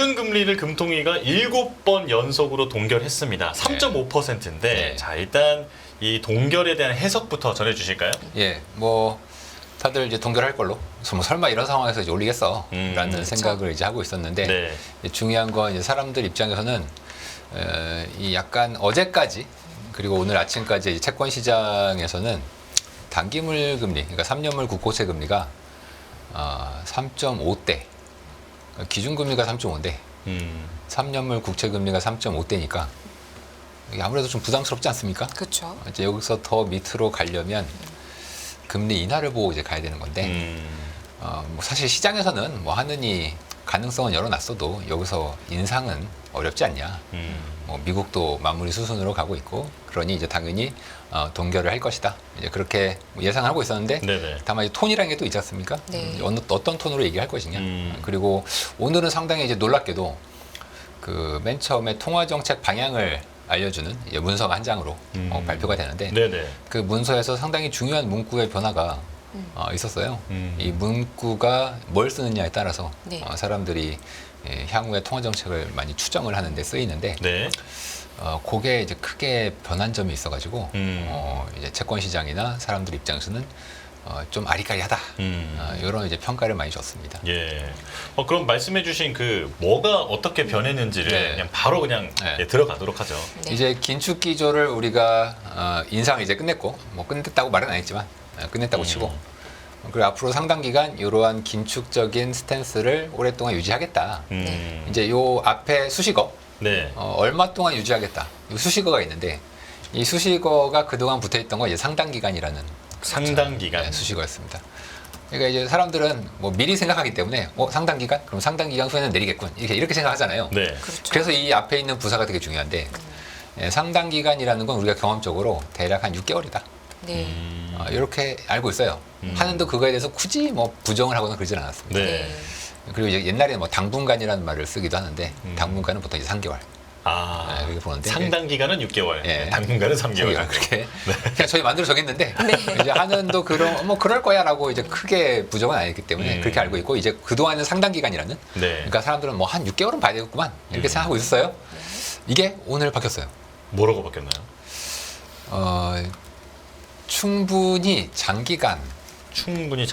기준금리를 금통위가 7번 연속으로 동결했습니다. 3.5%인데 네. 자 일단 이 동결에 대한 해석부터 전해주실까요? 예, 뭐 다들 이제 동결할 걸로. 뭐 설마 이런 상황에서 이제 올리겠어? 라는 그렇죠. 생각을 이제 하고 있었는데 네. 이제 중요한 건 이제 사람들 입장에서는 이 약간 어제까지 그리고 오늘 아침까지 이제 채권 시장에서는 단기물 금리, 그러니까 3년물 국고채 금리가 3.5대, 기준금리가 3.5대, 3년물 국채 금리가 3.5대니까 아무래도 좀 부담스럽지 않습니까? 그렇죠. 이제 여기서 더 밑으로 가려면 금리 인하를 보고 이제 가야 되는 건데 뭐 사실 시장에서는 뭐 하느니 가능성은 열어놨어도 여기서 인상은 어렵지 않냐. 뭐 미국도 마무리 수순으로 가고 있고 그러니 이제 당연히 동결을 할 것이다. 이제 그렇게 예상하고 있었는데 네네. 다만 이 톤이라는 게 또 있지 않습니까? 네. 어떤 톤으로 얘기할 것이냐. 그리고 오늘은 상당히 이제 놀랍게도 그 맨 처음에 통화정책 방향을 알려주는 이제 문서가 한 장으로 발표가 되는데 네네. 그 문서에서 상당히 중요한 문구의 변화가 있었어요. 이 문구가 뭘 쓰느냐에 따라서 네. 사람들이 향후의 통화 정책을 많이 추정을 하는데 쓰이는데 네. 그게 이제 크게 변한 점이 있어가지고 음. 이제 채권 시장이나 사람들 입장에서는 좀 아리까리하다 이런 이제 평가를 많이 줬습니다. 예. 그럼 말씀해주신 그 뭐가 어떻게 변했는지를 네. 그냥 바로 그냥 네. 예, 들어가도록 하죠. 네. 이제 긴축 기조를 우리가 인상을 이제 끝냈고 뭐 끝냈다고 말은 안 했지만 끝냈다고 치고 그리고 앞으로 상당 기간 이러한 긴축적인 스탠스를 오랫동안 유지하겠다. 이제 요 앞에 수식어 네. 얼마 동안 유지하겠다. 이 수식어가 있는데 이 수식어가 그동안 붙어있던 건 이제 상당 기간이라는 상당 기간. 네, 수식어였습니다. 그러니까 이제 사람들은 뭐 미리 생각하기 때문에 상당 기간? 그럼 상당 기간 후에는 내리겠군. 이렇게 생각하잖아요. 네. 그렇죠. 그래서 이 앞에 있는 부사가 되게 중요한데 상당 기간이라는 건 우리가 경험적으로 대략 한 6개월이다. 네. 이렇게 알고 있어요. 하는데 그거에 대해서 굳이 뭐 부정을 하거나 그러진 않았습니다. 네. 네. 그리고 이제 옛날에는 뭐 당분간이라는 말을 쓰기도 하는데 당분간은 보통 이제 3개월. 아. 그렇게 보는데 상당 기간은 6개월. 예. 당분간은 3개월. 그렇게 그냥 저희 마음대로 정했는데 네. 이제 하는도 뭐 그럴 거야라고 이제 크게 부정은 아니기 때문에 그렇게 알고 있고 이제 그동안은 상당 기간이라는 네. 그러니까 사람들은 뭐 한 6개월은 봐야 되겠구만 이렇게 생각하고 있었어요. 이게 오늘 바뀌었어요. 뭐라고 바뀌었나요? 충분히 장기간 충분히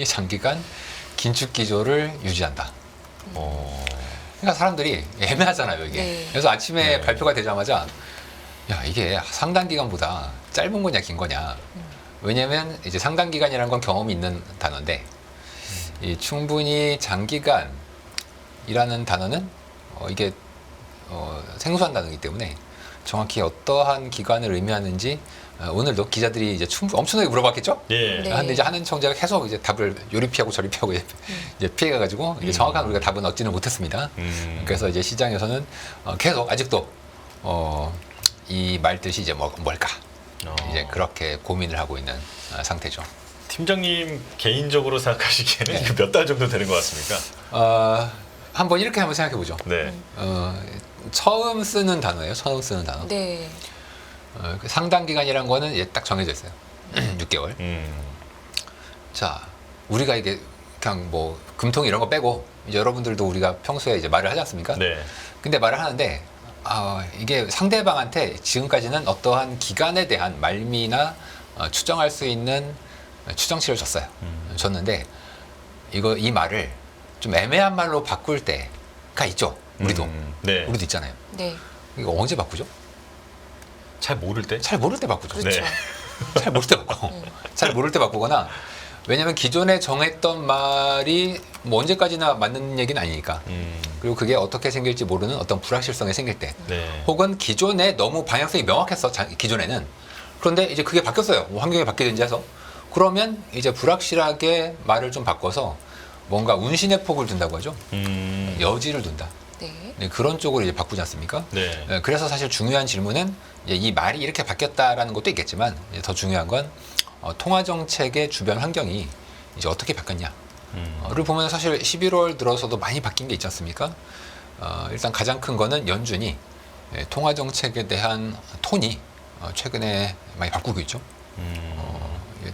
장기간 긴축 기조를 유지한다. 그러니까 사람들이 애매하잖아요, 이게. 네. 그래서 아침에 네. 발표가 되자마자 야, 이게 상당 기간보다 짧은 거냐, 긴 거냐. 왜냐면 이제 상당 기간이라는 건 경험이 있는 단어인데 이 충분히 장기간이라는 단어는 이게 생소한 단어이기 때문에 정확히 어떠한 기간을 의미하는지 오늘도 기자들이 이제 엄청나게 물어봤겠죠? 예. 네. 근데 이제 하는 청자가 계속 이제 답을 요리 피하고 저리 피하고 이제 피해가지고 이제 정확한 우리가 답은 얻지는 못했습니다. 그래서 이제 시장에서는 계속 아직도 이 말뜻이 이제 뭘까 이제 그렇게 고민을 하고 있는 상태죠. 팀장님 개인적으로 생각하시기에는 네. 이거 몇 달 정도 되는 것 같습니까? 한번 이렇게 한번 생각해 보죠. 네. 처음 쓰는 단어예요. 처음 쓰는 단어. 네. 그 상당 기간이라는 거는 이제 딱 정해져 있어요. 6개월. 자, 우리가 이게 그냥 뭐 금통 이런 거 빼고 이제 여러분들도 우리가 평소에 이제 말을 하지 않습니까? 네. 근데 말을 하는데 이게 상대방한테 지금까지는 어떠한 기간에 대한 말미나 추정할 수 있는 추정치를 줬어요. 줬는데 이 말을 좀 애매한 말로 바꿀 때가 있죠. 우리도. 네. 우리도 있잖아요. 네. 이거 언제 바꾸죠? 잘 모를 때? 잘 모를 때 바꾸죠. 그렇죠. 네. 잘 모를 때 바꿔. 잘 모를 때 바꾸거나 왜냐면 기존에 정했던 말이 뭐 언제까지나 맞는 얘기는 아니니까. 그리고 그게 어떻게 생길지 모르는 어떤 불확실성이 생길 때. 네. 혹은 기존에 너무 방향성이 명확했어. 기존에는. 그런데 이제 그게 바뀌었어요. 뭐 환경이 바뀌든지 해서. 그러면 이제 불확실하게 말을 좀 바꿔서 뭔가 운신의 폭을 둔다고 하죠. 여지를 둔다. 네. 네, 그런 쪽으로 이제 바꾸지 않습니까? 네. 그래서 사실 중요한 질문은 이제 이 말이 이렇게 바뀌었다라는 것도 있겠지만 이제 더 중요한 건 통화 정책의 주변 환경이 이제 어떻게 바뀌었냐를 보면 사실 11월 들어서도 많이 바뀐 게 있지 않습니까? 일단 가장 큰 거는 연준이 통화 정책에 대한 톤이 최근에 많이 바꾸고 있죠.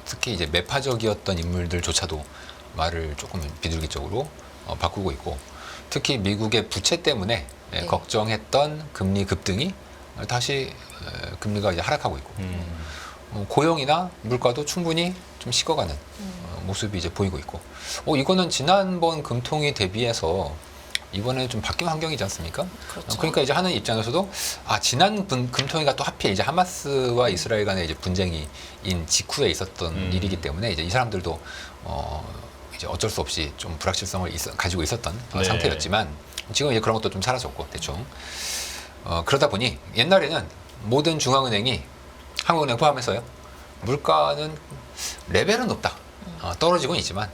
특히 이제 매파적이었던 인물들조차도 말을 조금 비둘기적으로 바꾸고 있고 특히 미국의 부채 때문에 네. 걱정했던 금리 급등이 다시 금리가 이제 하락하고 있고 고용이나 물가도 충분히 좀 식어가는 모습이 이제 보이고 있고 이거는 지난번 금통위 대비해서 이번에 좀 바뀐 환경이지 않습니까? 그렇죠. 그러니까 이제 하는 입장에서도 지난 금통위가 또 하필 이제 하마스와 이스라엘 간의 이제 분쟁인 직후에 있었던 일이기 때문에 이제 이 사람들도 이제 어쩔 수 없이 좀 불확실성을 가지고 있었던 네. 상태였지만 지금 이제 그런 것도 좀 사라졌고 대충 그러다 보니 옛날에는 모든 중앙은행이 한국은행 포함해서요 물가는 레벨은 높다 떨어지고는 있지만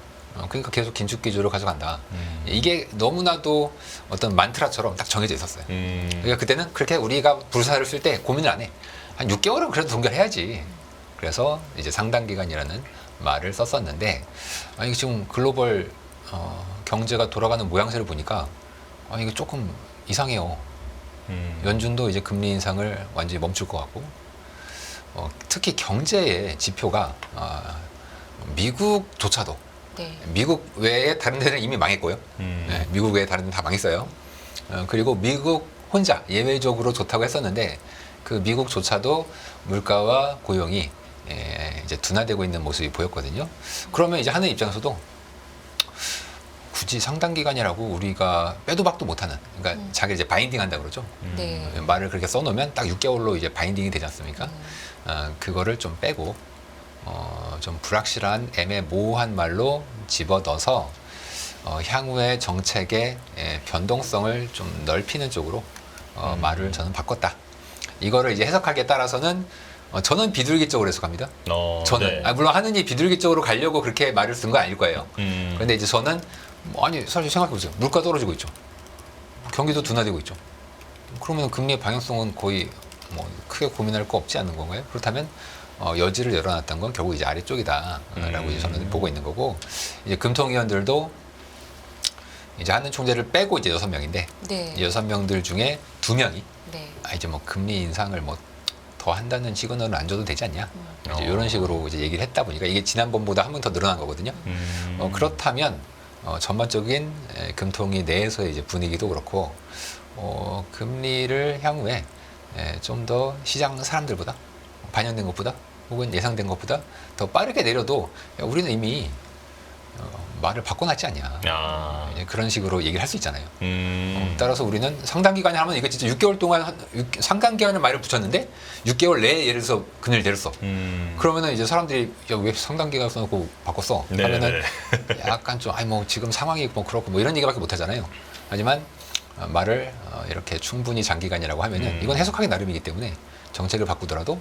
그러니까 계속 긴축 기조를 가져간다. 이게 너무나도 어떤 만트라처럼 딱 정해져 있었어요. 그러니까 그때는 그렇게 우리가 불사를 쓸 때 고민을 안 해. 한 6개월은 그래도 동결해야지. 그래서 이제 상당 기간이라는 말을 썼었는데 이게 지금 글로벌 경제가 돌아가는 모양새를 보니까 이게 조금 이상해요. 연준도 이제 금리 인상을 완전히 멈출 것 같고 특히 경제의 지표가 미국조차도 네. 미국 외에 다른 데는 이미 망했고요. 네, 미국 외에 다른 데는 다 망했어요. 그리고 미국 혼자 예외적으로 좋다고 했었는데 그 미국조차도 물가와 고용이 이제 둔화되고 있는 모습이 보였거든요. 그러면 이제 하는 입장에서도 굳이 상당 기간이라고 우리가 빼도 박도 못하는, 그러니까 자기 이제 바인딩 한다 그러죠. 네. 말을 그렇게 써놓으면 딱 6개월로 이제 바인딩이 되지 않습니까? 그거를 좀 빼고 좀 불확실한 애매모호한 말로 집어넣어서 향후의 정책의 변동성을 좀 넓히는 쪽으로 말을 저는 바꿨다. 이거를 이제 해석하기에 따라서는 저는 비둘기 쪽으로 해석합니다. 저는 네. 물론 하느니 비둘기 쪽으로 가려고 그렇게 말을 쓴 건 아닐 거예요. 그런데 이제 저는 아니 사실 생각해 보세요. 물가 떨어지고 있죠. 경기도 둔화되고 있죠. 그러면 금리의 방향성은 거의 뭐 크게 고민할 거 없지 않는 건가요? 그렇다면 여지를 열어놨던 건 결국 이제 아래쪽이다라고 이제 저는 보고 있는 거고 이제 금통위원들도 이제 하는 총재를 빼고 이제 6명인데 네. 6명들 중에 2명이 네. 이제 뭐 금리 인상을 뭐 더 한다는 시그널은 안 줘도 되지 않냐 이제 이런 식으로 이제 얘기를 했다 보니까 이게 지난번보다 한 번 더 늘어난 거거든요. 그렇다면 전반적인 금통위 내에서의 이제 분위기도 그렇고 금리를 향후에 좀 더 시장 사람들보다 반영된 것보다 혹은 예상된 것보다 더 빠르게 내려도 우리는 이미 말을 바꿔놨지 않냐 그런 식으로 얘기를 할 수 있잖아요. 따라서 우리는 상당 기간에 하면 이거 진짜 6개월 동안 상당 기간을 말을 붙였는데 6개월 내에 예를 들어서 그늘 내렸어. 그러면은 이제 사람들이 야, 왜 상당 기간 써놓고 바꿨어? 하면은 약간 좀 아니 뭐 지금 상황이 뭐 그렇고 뭐 이런 얘기밖에 못 하잖아요. 하지만 말을 이렇게 충분히 장기간이라고 하면은 이건 해석하기 나름이기 때문에 정책을 바꾸더라도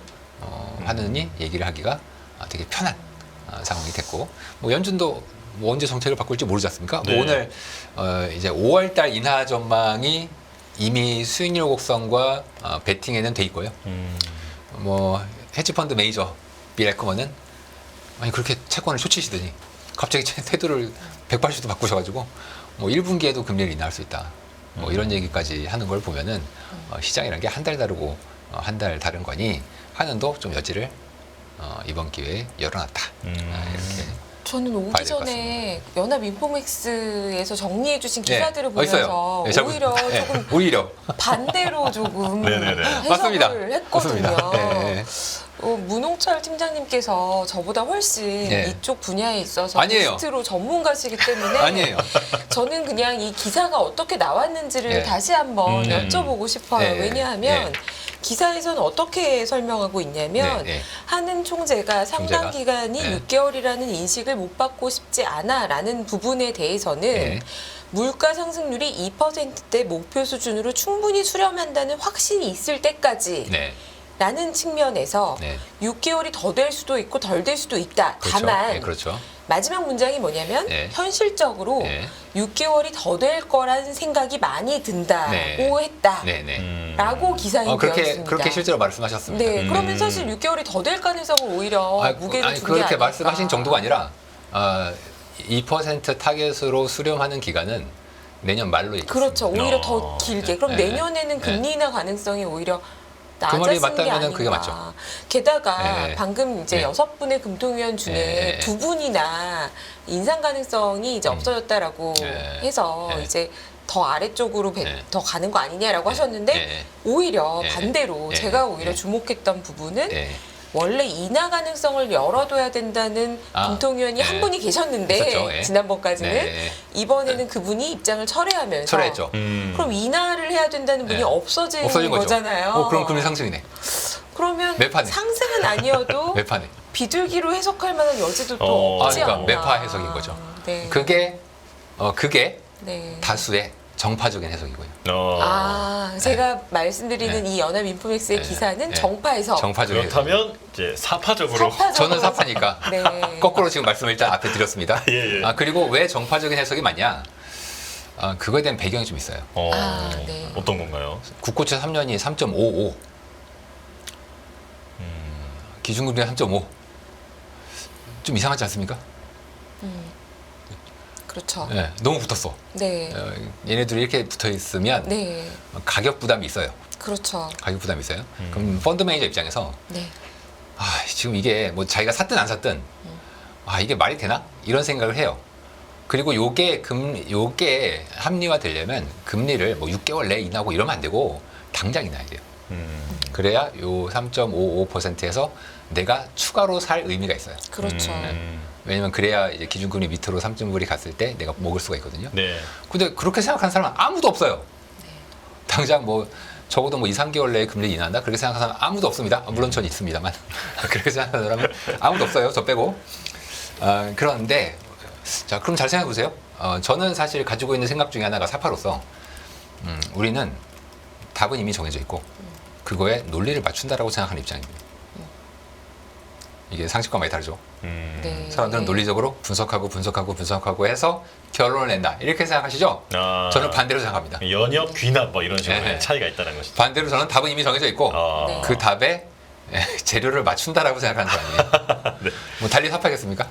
하느니 얘기를 하기가 되게 편한 상황이 됐고 뭐 연준도 뭐 언제 정책을 바꿀지 모르지 않습니까? 네. 오늘 이제 5월달 인하 전망이 이미 수익률 곡선과 베팅에는 돼 있고요. 뭐 헤지펀드 메이저 빌 에커먼은 아니 그렇게 채권을 쇼치시더니 갑자기 태도를 180도 바꾸셔가지고 뭐 1분기에도 금리를 인하할 수 있다. 뭐 이런 얘기까지 하는 걸 보면은 시장이라는 게 한 달 다르고 한 달 다른 거니 한은도 좀 여지를 이번 기회에 열어놨다. 이렇게. 저는 오기 봐야 될것 전에 연합 인포맥스에서 정리해주신 네, 기사들을 있어요. 보면서 네, 오히려 네, 조금 오히려 반대로 조금 네네네. 맞습니다. 해석을 했거든요. 맞습니다. 네. 문홍철 팀장님께서 저보다 훨씬 네. 이쪽 분야에 있어서 아니에요. 리스트로 전문가시기 때문에 아니에요. 저는 그냥 이 기사가 어떻게 나왔는지를 네. 다시 한번 여쭤보고 싶어요. 네. 왜냐하면 네. 기사에서는 어떻게 설명하고 있냐면 네. 하는 총재가 상당 기간이 네. 6개월이라는 인식을 못 받고 싶지 않아라는 부분에 대해서는 네. 물가 상승률이 2%대 목표 수준으로 충분히 수렴한다는 확신이 있을 때까지 네. 라는 측면에서 네. 6개월이 더 될 수도 있고 덜 될 수도 있다. 그렇죠. 다만 네, 그렇죠. 마지막 문장이 뭐냐면 네. 현실적으로 네. 6개월이 더 될 거라는 생각이 많이 든다고 네. 했다. 네, 네. 라고 기사에 되어 있습니다. 그렇게 실제로 말씀하셨습니다. 네, 그러면 사실 6개월이 더 될 가능성을 오히려 무게를 둔게 그렇게 아닐까. 말씀하신 정도가 아니라 2% 타겟으로 수렴하는 기간은 내년 말로 있습니다. 그렇죠. 오히려 더 길게. 그럼 네. 내년에는 금리 인하 가능성이 오히려 그 말이 낮아진 게 맞다면은 아닌가. 그게 맞죠. 게다가 네. 방금 이제 네. 6분의 금통위원 중에 네. 2분이나 인상 가능성이 이제 없어졌다라고 네. 해서 네. 이제 더 아래쪽으로 네. 더 가는 거 아니냐라고 하셨는데 네. 오히려 네. 반대로 네. 제가 오히려 네. 주목했던 부분은 네. 원래 인하 가능성을 열어둬야 된다는 금통위원이 네. 한 분이 계셨는데 있었죠. 네. 지난번까지는 네. 이번에는 그분이 입장을 철회하면서 철회했죠. 그럼 인하를 해야 된다는 분이 네. 없어진 없어진 거죠. 거잖아요. 그럼 금리 상승이네. 그러면 매파네. 상승은 아니어도 매파네. 비둘기로 해석할 만한 여지도 또 어. 없지 그러니까 않나. 매파 해석인 거죠. 네. 그게 네. 다수의 정파적인 해석이고요. 제가 말씀드리는 이 연합 인포맥스의 네. 기사는 네. 정파 해석. 정파적인 해석. 그렇다면 이제 사파적으로. 저는 사파니까 네. 거꾸로 지금 말씀을 일단 앞에 드렸습니다. 예, 예. 그리고 왜 정파적인 해석이 맞냐? 그거에 대한 배경이 좀 있어요. 네. 어떤 건가요? 국고채 3년이 3.55, 기준금리 3.5. 좀 이상하지 않습니까? 그렇죠. 네, 너무 붙었어. 네. 얘네들이 이렇게 붙어 있으면 네. 가격 부담이 있어요. 그렇죠. 가격 부담이 있어요. 그럼 펀드 매니저 입장에서 네. 지금 이게 뭐 자기가 샀든 안 샀든 이게 말이 되나? 이런 생각을 해요. 그리고 요게 합리화 되려면 금리를 뭐 6개월 내에 인하고 이러면 안 되고 당장 인하해야 돼요. 그래야 요 3.55%에서 내가 추가로 살 의미가 있어요. 그렇죠. 왜냐면 그래야 이제 기준금리 밑으로 3.5이 갔을 때 내가 먹을 수가 있거든요. 네. 근데 그렇게 생각하는 사람은 아무도 없어요. 당장 뭐 적어도 뭐 2, 3개월 내에 금리 인하한다? 그렇게 생각하는 사람은 아무도 없습니다. 물론 전 있습니다만. 그렇게 생각하는 사람은 아무도 없어요. 저 빼고. 그런데 자, 그럼 잘 생각해 보세요. 저는 사실 가지고 있는 생각 중에 하나가 사파로서 우리는 답은 이미 정해져 있고 그거에 논리를 맞춘다라고 생각하는 입장입니다. 이게 상식과 많이 다르죠. 네. 사람들은 논리적으로 분석하고 해서 결론을 낸다. 이렇게 생각하시죠? 저는 반대로 생각합니다. 연역, 귀납 뭐 이런 식으로 네. 차이가 있다는 것이죠. 반대로 저는 답은 이미 정해져 있고 네. 그 답에 재료를 맞춘다라고 생각하는 사람이에요. 네. 뭐 달리 삽하겠습니까?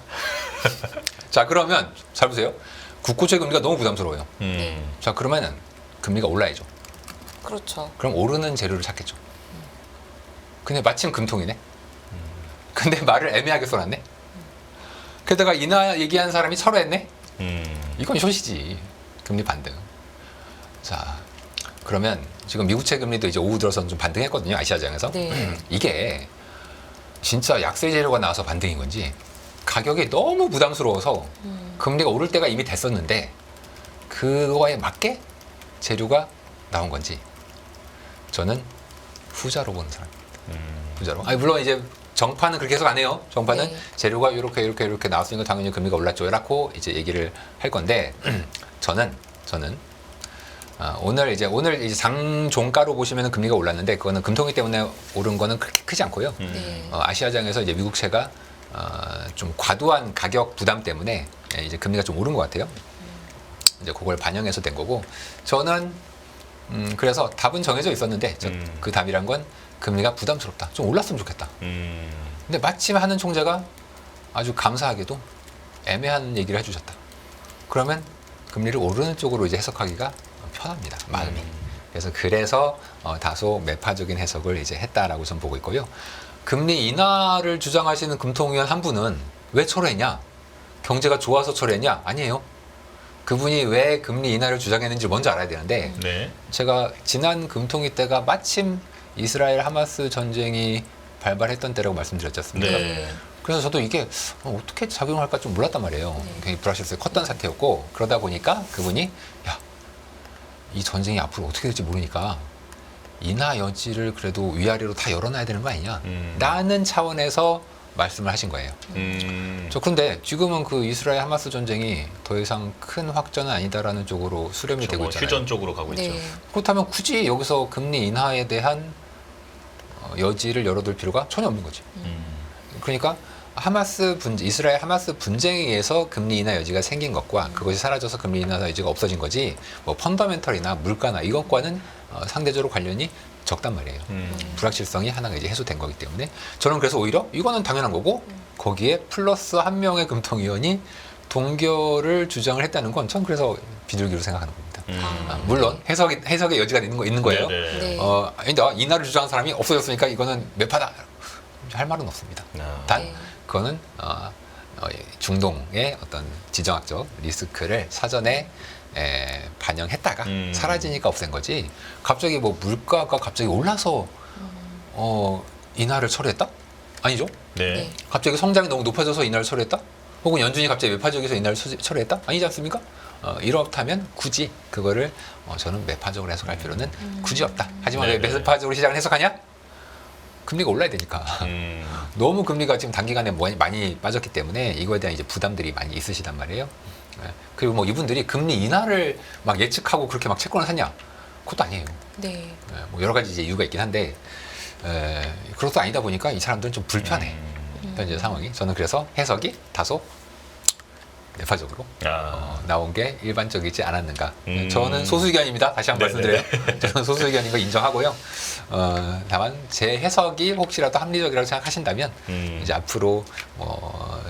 자, 그러면 잘 보세요. 국고채 금리가 너무 부담스러워요. 자, 그러면은 금리가 올라야죠. 그렇죠. 그럼 오르는 재료를 찾겠죠. 근데 마침 금통이네. 근데 말을 애매하게 써놨네. 게다가 인하 얘기한 사람이 철회했네. 이건 쇼시지. 금리 반등. 자, 그러면 지금 미국채 금리도 이제 오후 들어서는 좀 반등했거든요. 아시아장에서. 네. 이게 진짜 약세 재료가 나와서 반등인 건지 가격이 너무 부담스러워서 금리가 오를 때가 이미 됐었는데 그거에 맞게 재료가 나온 건지 저는 후자로 보는 사람입니다. 후자로. 물론 이제 정파는 그렇게 해석 안 해요. 정파는 네. 재료가 이렇게 나왔으니까 당연히 금리가 올랐죠. 라고 이제 얘기를 할 건데 저는 오늘 이제 장종가로 보시면 금리가 올랐는데 그거는 금통위 때문에 오른 거는 그렇게 크지 않고요. 네. 아시아장에서 이제 미국채가 좀 과도한 가격 부담 때문에 이제 금리가 좀 오른 것 같아요. 이제 그걸 반영해서 된 거고 저는 그래서 답은 정해져 있었는데 그 답이란 건 금리가 부담스럽다. 좀 올랐으면 좋겠다. 근데 마침 하는 총재가 아주 감사하게도 애매한 얘기를 해주셨다. 그러면 금리를 오르는 쪽으로 이제 해석하기가 편합니다. 마음이. 그래서 다소 매파적인 해석을 이제 했다라고 저는 보고 있고요. 금리 인하를 주장하시는 금통위원 한 분은 왜 철회했냐? 경제가 좋아서 철회했냐? 아니에요. 그분이 왜 금리 인하를 주장했는지 먼저 알아야 되는데 네. 제가 지난 금통위 때가 마침 이스라엘 하마스 전쟁이 발발했던 때라고 말씀드렸지 않습니까? 네. 그래서 저도 이게 어떻게 작용할까 좀 몰랐단 말이에요. 굉장히 불확실성이 컸던 사태였고 그러다 보니까 그분이 이 전쟁이 앞으로 어떻게 될지 모르니까 인하 여지를 그래도 위아래로 다 열어놔야 되는 거 아니냐 라는 차원에서 말씀을 하신 거예요. 그런데 지금은 그 이스라엘 하마스 전쟁이 더 이상 큰 확전은 아니다라는 쪽으로 수렴이 되고 있잖아요. 휴전 쪽으로 가고 네. 있죠. 그렇다면 굳이 여기서 금리 인하에 대한 여지를 열어둘 필요가 전혀 없는 거죠. 그러니까 이스라엘 하마스 분쟁에 의해서 금리 인하 여지가 생긴 것과 그것이 사라져서 금리 인하 여지가 없어진 거지 뭐 펀더멘털이나 물가나 이것과는 상대적으로 관련이 적단 말이에요. 불확실성이 하나가 이제 해소된 거기 때문에 저는 그래서 오히려 이거는 당연한 거고 거기에 플러스 한 명의 금통위원이 동결을 주장을 했다는 건 전 그래서 비둘기로 생각하는 겁니다. 물론 해석의 여지가 있는 거예요. 네. 네. 아니다 인하를 주장한 사람이 없어졌으니까 이거는 매파다 할 말은 없습니다. 단 네. 그거는 중동의 어떤 지정학적 리스크를 사전에 반영했다가 사라지니까 없앤 거지. 갑자기 뭐 물가가 갑자기 올라서 인하를 철회했다? 아니죠. 네. 네. 갑자기 성장이 너무 높아져서 인하를 철회했다? 혹은 연준이 갑자기 매파적에서 인하를 철회했다? 아니지 않습니까? 이렇다면 굳이 그거를 저는 매파적으로 해석할 필요는 굳이 없다. 하지만 왜 네네. 매파적으로 시장을 해석하냐? 금리가 올라야 되니까. 너무 금리가 지금 단기간에 많이 빠졌기 때문에 이거에 대한 이제 부담들이 많이 있으시단 말이에요. 그리고 뭐 이분들이 금리 인하를 막 예측하고 그렇게 막 채권을 샀냐? 그것도 아니에요. 네. 뭐 여러 가지 이제 이유가 있긴 한데 그것도 아니다 보니까 이 사람들은 좀 불편해. 현재 상황이. 저는 그래서 해석이 다소 내파적으로 나온 게 일반적이지 않았는가. 저는 소수 의견입니다. 다시 한번 말씀드려요. 저는 소수 의견인 거 인정하고요. 다만 제 해석이 혹시라도 합리적이라고 생각하신다면 이제 앞으로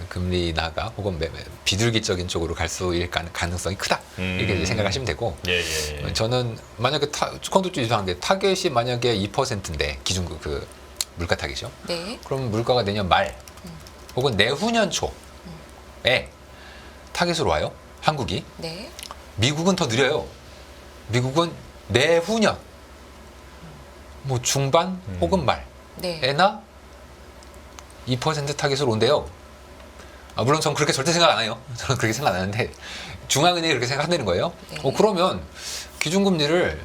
금리 인하가 혹은 비둘기적인 쪽으로 갈 수 있을 가능성이 크다. 이렇게 이제 생각하시면 되고. 예. 저는 만약에 건도주 이상한 게 타겟이 만약에 2%인데 기준 그 물가 타겟이요. 네. 그럼 물가가 내년 말 혹은 내후년 초에 타겟으로 와요. 한국이. 네. 미국은 더 느려요. 미국은 내후년 뭐 중반 혹은 네. 말에나 2% 타겟으로 온대요. 물론 저는 그렇게 절대 생각 안 해요. 저는 그렇게 생각 안 하는데 중앙은행이 그렇게 생각한다는 거예요. 네. 그러면 기준금리를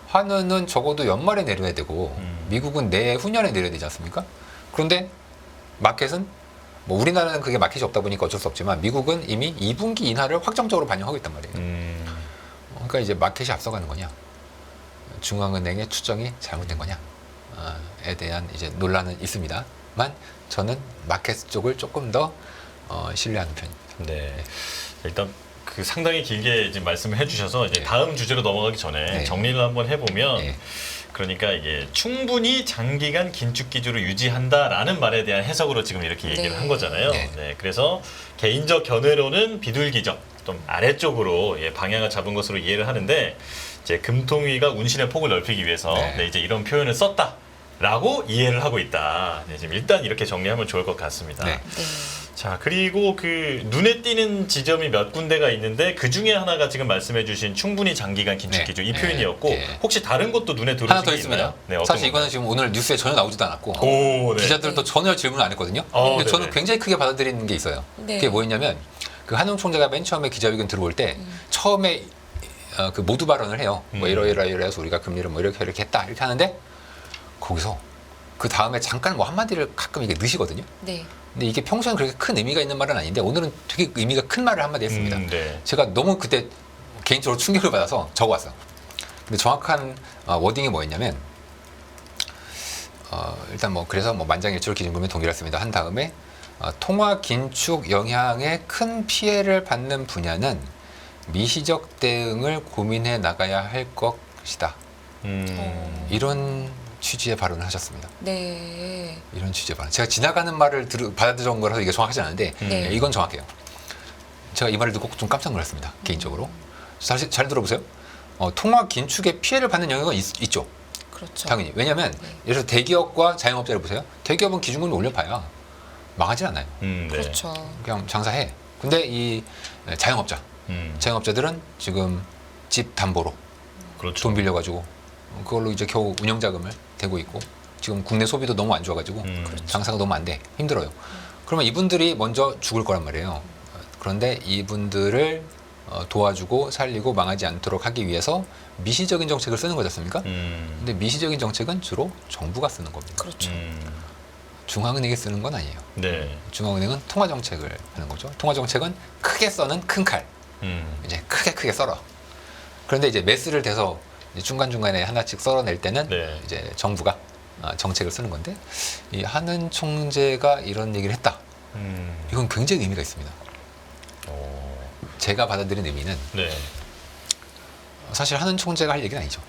한은은 적어도 연말에 내려야 되고 미국은 내후년에 내려야 되지 않습니까? 그런데 마켓은 뭐 우리나라는 그게 마켓이 없다 보니까 어쩔 수 없지만 미국은 이미 2분기 인하를 확정적으로 반영하고 있단 말이에요. 그러니까 이제 마켓이 앞서가는 거냐, 중앙은행의 추정이 잘못된 거냐에 대한 이제 논란은 있습니다만 저는 마켓 쪽을 조금 더 신뢰하는 편입니다. 네. 일단 그 상당히 길게 지금 말씀을 해주셔서 이제 네. 다음 주제로 넘어가기 전에 네. 정리를 한번 해보면 네. 그러니까 이게 충분히 장기간 긴축 기조를 유지한다라는 말에 대한 해석으로 지금 이렇게 얘기를 네. 한 거잖아요. 네. 네. 그래서 개인적 견해로는 비둘기적 좀 아래쪽으로 방향을 잡은 것으로 이해를 하는데 이제 금통위가 운신의 폭을 넓히기 위해서 네. 이제 이런 표현을 썼다라고 이해를 하고 있다. 네, 지금 일단 이렇게 정리하면 좋을 것 같습니다. 네. 네. 자, 그리고 그 눈에 띄는 지점이 몇 군데가 있는데 그 중에 하나가 지금 말씀해주신 충분히 장기간 긴축 네. 기조 이 네. 표현이었고 네. 혹시 다른 것도 눈에 들어오신 하나 더 게 있습니다. 있나요? 네, 어떤 사실 건가요? 이거는 지금 오늘 뉴스에 전혀 나오지도 않았고 오, 네. 기자들도 전혀 질문을 안 했거든요. 어, 근데 저는 네네. 굉장히 크게 받아들이는 게 있어요. 네. 그게 뭐였냐면 그 한웅 총재가 맨 처음에 기자회견 들어올 때 처음에 그 모두 발언을 해요. 뭐 이러이러해서 우리가 금리를 뭐 이렇게 했다 이렇게 하는데 거기서 그 다음에 잠깐 뭐 한마디를 가끔 이게 넣으시거든요. 네. 근데 이게 평소엔 그렇게 큰 의미가 있는 말은 아닌데 오늘은 되게 의미가 큰 말을 한마디 했습니다. 네. 제가 너무 그때 개인적으로 충격을 받아서 적어왔어요. 근데 정확한 워딩이 뭐였냐면 일단 뭐 그래서 뭐 만장일치로 기준금리 동일했습니다. 한 다음에 통화 긴축 영향에 큰 피해를 받는 분야는 미시적 대응을 고민해 나가야 할 것이다. 이런 취지의 발언을 하셨습니다. 네. 이런 취지의 발언. 제가 지나가는 말을 받아들여온 거라서 이게 정확하지 않은데 네. 이건 정확해요. 제가 이 말을 듣고 좀 깜짝 놀랐습니다. 개인적으로. 잘 들어보세요. 통화 긴축에 피해를 받는 영역은 있죠. 그렇죠. 당연히. 왜냐하면 예를 들어 대기업과 자영업자를 보세요. 대기업은 기준금리 올려봐야 망하진 않아요. 네. 그렇죠. 그냥 장사해. 근데 이 자영업자들은 지금 집 담보로 그렇죠. 돈 빌려가지고 그걸로 이제 겨우 운영자금을 대고 있고 지금 국내 소비도 너무 안 좋아가지고 장사가 너무 안 돼. 힘들어요. 그러면 이분들이 먼저 죽을 거란 말이에요. 그런데 이분들을 도와주고 살리고 망하지 않도록 하기 위해서 미시적인 정책을 쓰는 거지 않습니까? 근데 미시적인 정책은 주로 정부가 쓰는 겁니다. 그렇죠. 중앙은행이 쓰는 건 아니에요. 네. 중앙은행은 통화 정책을 하는 거죠. 통화 정책은 크게 써는 큰 칼. 이제 크게 썰어. 그런데 이제 메스를 대서 중간중간에 하나씩 썰어낼 때는 네. 이제 정부가 정책을 쓰는 건데 이 한은 총재가 이런 얘기를 했다. 이건 굉장히 의미가 있습니다. 제가 받아들인 의미는 네. 사실 한은 총재가 할 얘기는 아니죠.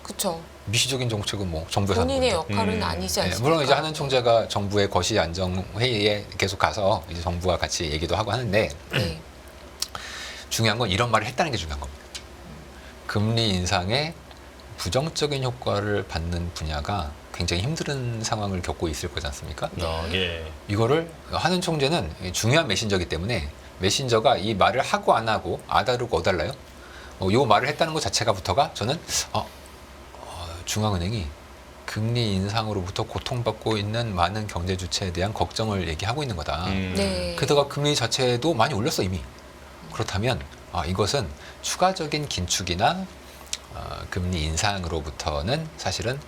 그렇죠. 미시적인 정책은 뭐 정부에서 하는 본인의 건데. 역할은 아니지 네, 않습니까? 물론 이제 한은 총재가 정부의 거시 안정 회의에 계속 가서 이제 정부와 같이 얘기도 하고 하는데 네. 중요한 건 이런 말을 했다는 게 중요한 겁니다. 금리 인상에 부정적인 효과를 받는 분야가 굉장히 힘든 상황을 겪고 있을 거지 않습니까? 예. 이거를 하는 총재는 중요한 메신저이기 때문에 메신저가 이 말을 하고 안 하고 아다르고 어달라요? 이 말을 했다는 것 자체가부터가 저는 중앙은행이 금리 인상으로부터 고통받고 있는 많은 경제 주체에 대한 걱정을 얘기하고 있는 거다. 네. 게다가 금리 자체도 많이 올렸어 이미. 그렇다면 이것은 추가적인 긴축이나 금리 인상으로부터는 사실은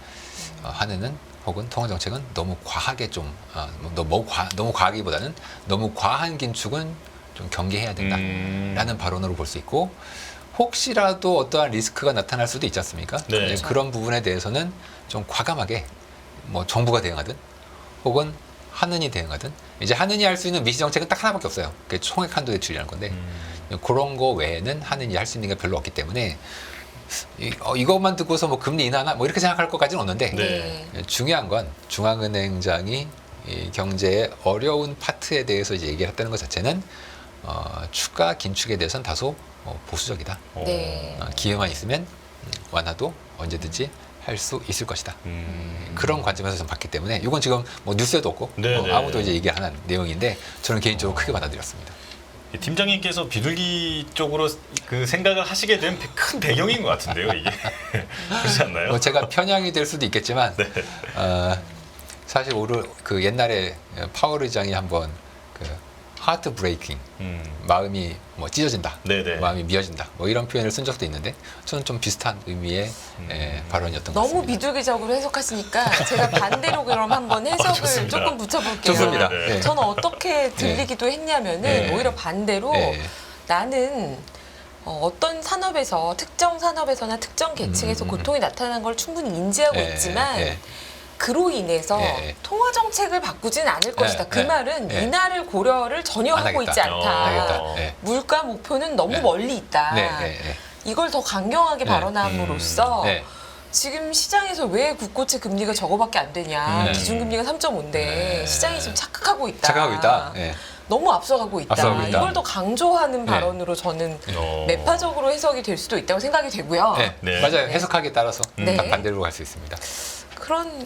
한은은 혹은 통화정책은 너무 과하게 좀 너무 과하기보다는 너무 과한 긴축은 좀 경계해야 된다라는 발언으로 볼 수 있고, 혹시라도 어떠한 리스크가 나타날 수도 있지 않습니까? 네. 그렇죠. 그런 부분에 대해서는 좀 과감하게 뭐 정부가 대응하든 혹은 한은이 대응하든, 이제 한은이 할 수 있는 미시 정책은 딱 하나밖에 없어요. 그게 총액 한도 대출이라는 건데 그런 거 외에는 한은이 할 수 있는 게 별로 없기 때문에 이것만 듣고서 뭐 금리 인하나 뭐 이렇게 생각할 것까지는 없는데 네. 중요한 건 중앙은행장이 이 경제의 어려운 파트에 대해서 이제 얘기를 했다는 것 자체는 추가 긴축에 대해서는 다소 보수적이다. 네. 기회만 있으면 완화도 언제든지 할 수 있을 것이다. 그런 관점에서 좀 봤기 때문에 이건 지금 뭐 뉴스에도 없고 네. 아무도 이제 얘기 안 한 내용인데 저는 개인적으로 크게 받아들였습니다. 팀장님께서 비둘기 쪽으로 그 생각을 하시게 된 큰 배경인 것 같은데요, 이게. 그렇지 않나요? 뭐 제가 편향이 될 수도 있겠지만 네. 사실 그 옛날에 파월 의장이 한번 그 하트 브레이킹, 마음이 뭐 찢어진다, 네네. 마음이 미어진다, 뭐 이런 표현을 쓴 적도 있는데 저는 좀 비슷한 의미의 발언이었던 것 너무 같습니다. 비둘기적으로 해석하시니까 제가 반대로 그럼 한번 해석을 좋습니다. 조금 붙여볼게요. 좋습니다. 네. 네. 저는 어떻게 들리기도 했냐면은 네. 오히려 반대로 네. 나는 어떤 산업에서 특정 산업에서나 특정 계층에서 고통이 나타나는 걸 충분히 인지하고 네. 있지만 네. 그로 인해서 네. 통화 정책을 바꾸진 않을 것이다. 그 네. 말은 네. 인하를 고려를 전혀 안 하고 하겠다. 있지 않다. 알겠다. 네. 물가 목표는 너무 네. 멀리 있다. 네. 네. 네. 이걸 더 강경하게 네. 발언함으로써 네. 지금 시장에서 왜 국고채 금리가 저거밖에 안 되냐. 기준금리가 3.5인데 네. 시장이 지금 착각하고 있다. 착각하고 있다. 네. 너무 앞서가고 있다. 앞서가고 있다. 이걸 더 강조하는 네. 발언으로 저는 어. 매파적으로 해석이 될 수도 있다고 생각이 되고요. 네. 네. 맞아요. 해석하기에 따라서 네. 딱 반대로 갈 수 있습니다.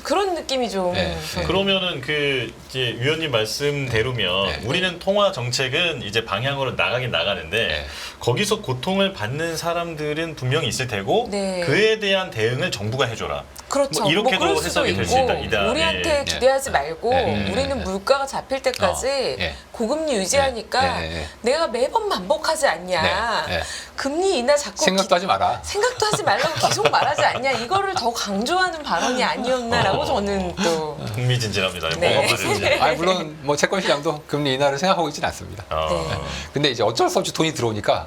그런 느낌이 좀 네. 저는 그러면은 그 이제 위원님 말씀대로면 네. 우리는 통화 정책은 이제 방향으로 나가긴 나가는데 네. 거기서 고통을 받는 사람들은 분명히 있을 테고 네. 그에 대한 대응을 정부가 해줘라. 그렇죠. 뭐 이렇게도 그럴 수도 해석이 될 수 있고, 있다. 이다. 우리한테 예. 기대하지 말고 네. 우리는 물가가 잡힐 때까지 예. 고금리 유지하니까 네. 내가 매번 반복하지 않냐. 네. 네. 금리 인하 자꾸 생각도 하지 마라. 생각도 하지 말라고 계속 말하지 않냐. 이거를 더 강조하는 발언이 아니었나라고 저는 또 흥미진진합니다. 네. 뭐가 말인지. 물론 뭐 채권 시장도 금리 인하를 생각하고 있지는 않습니다. 네. 근데 이제 어쩔 수 없이 돈이 들어오니까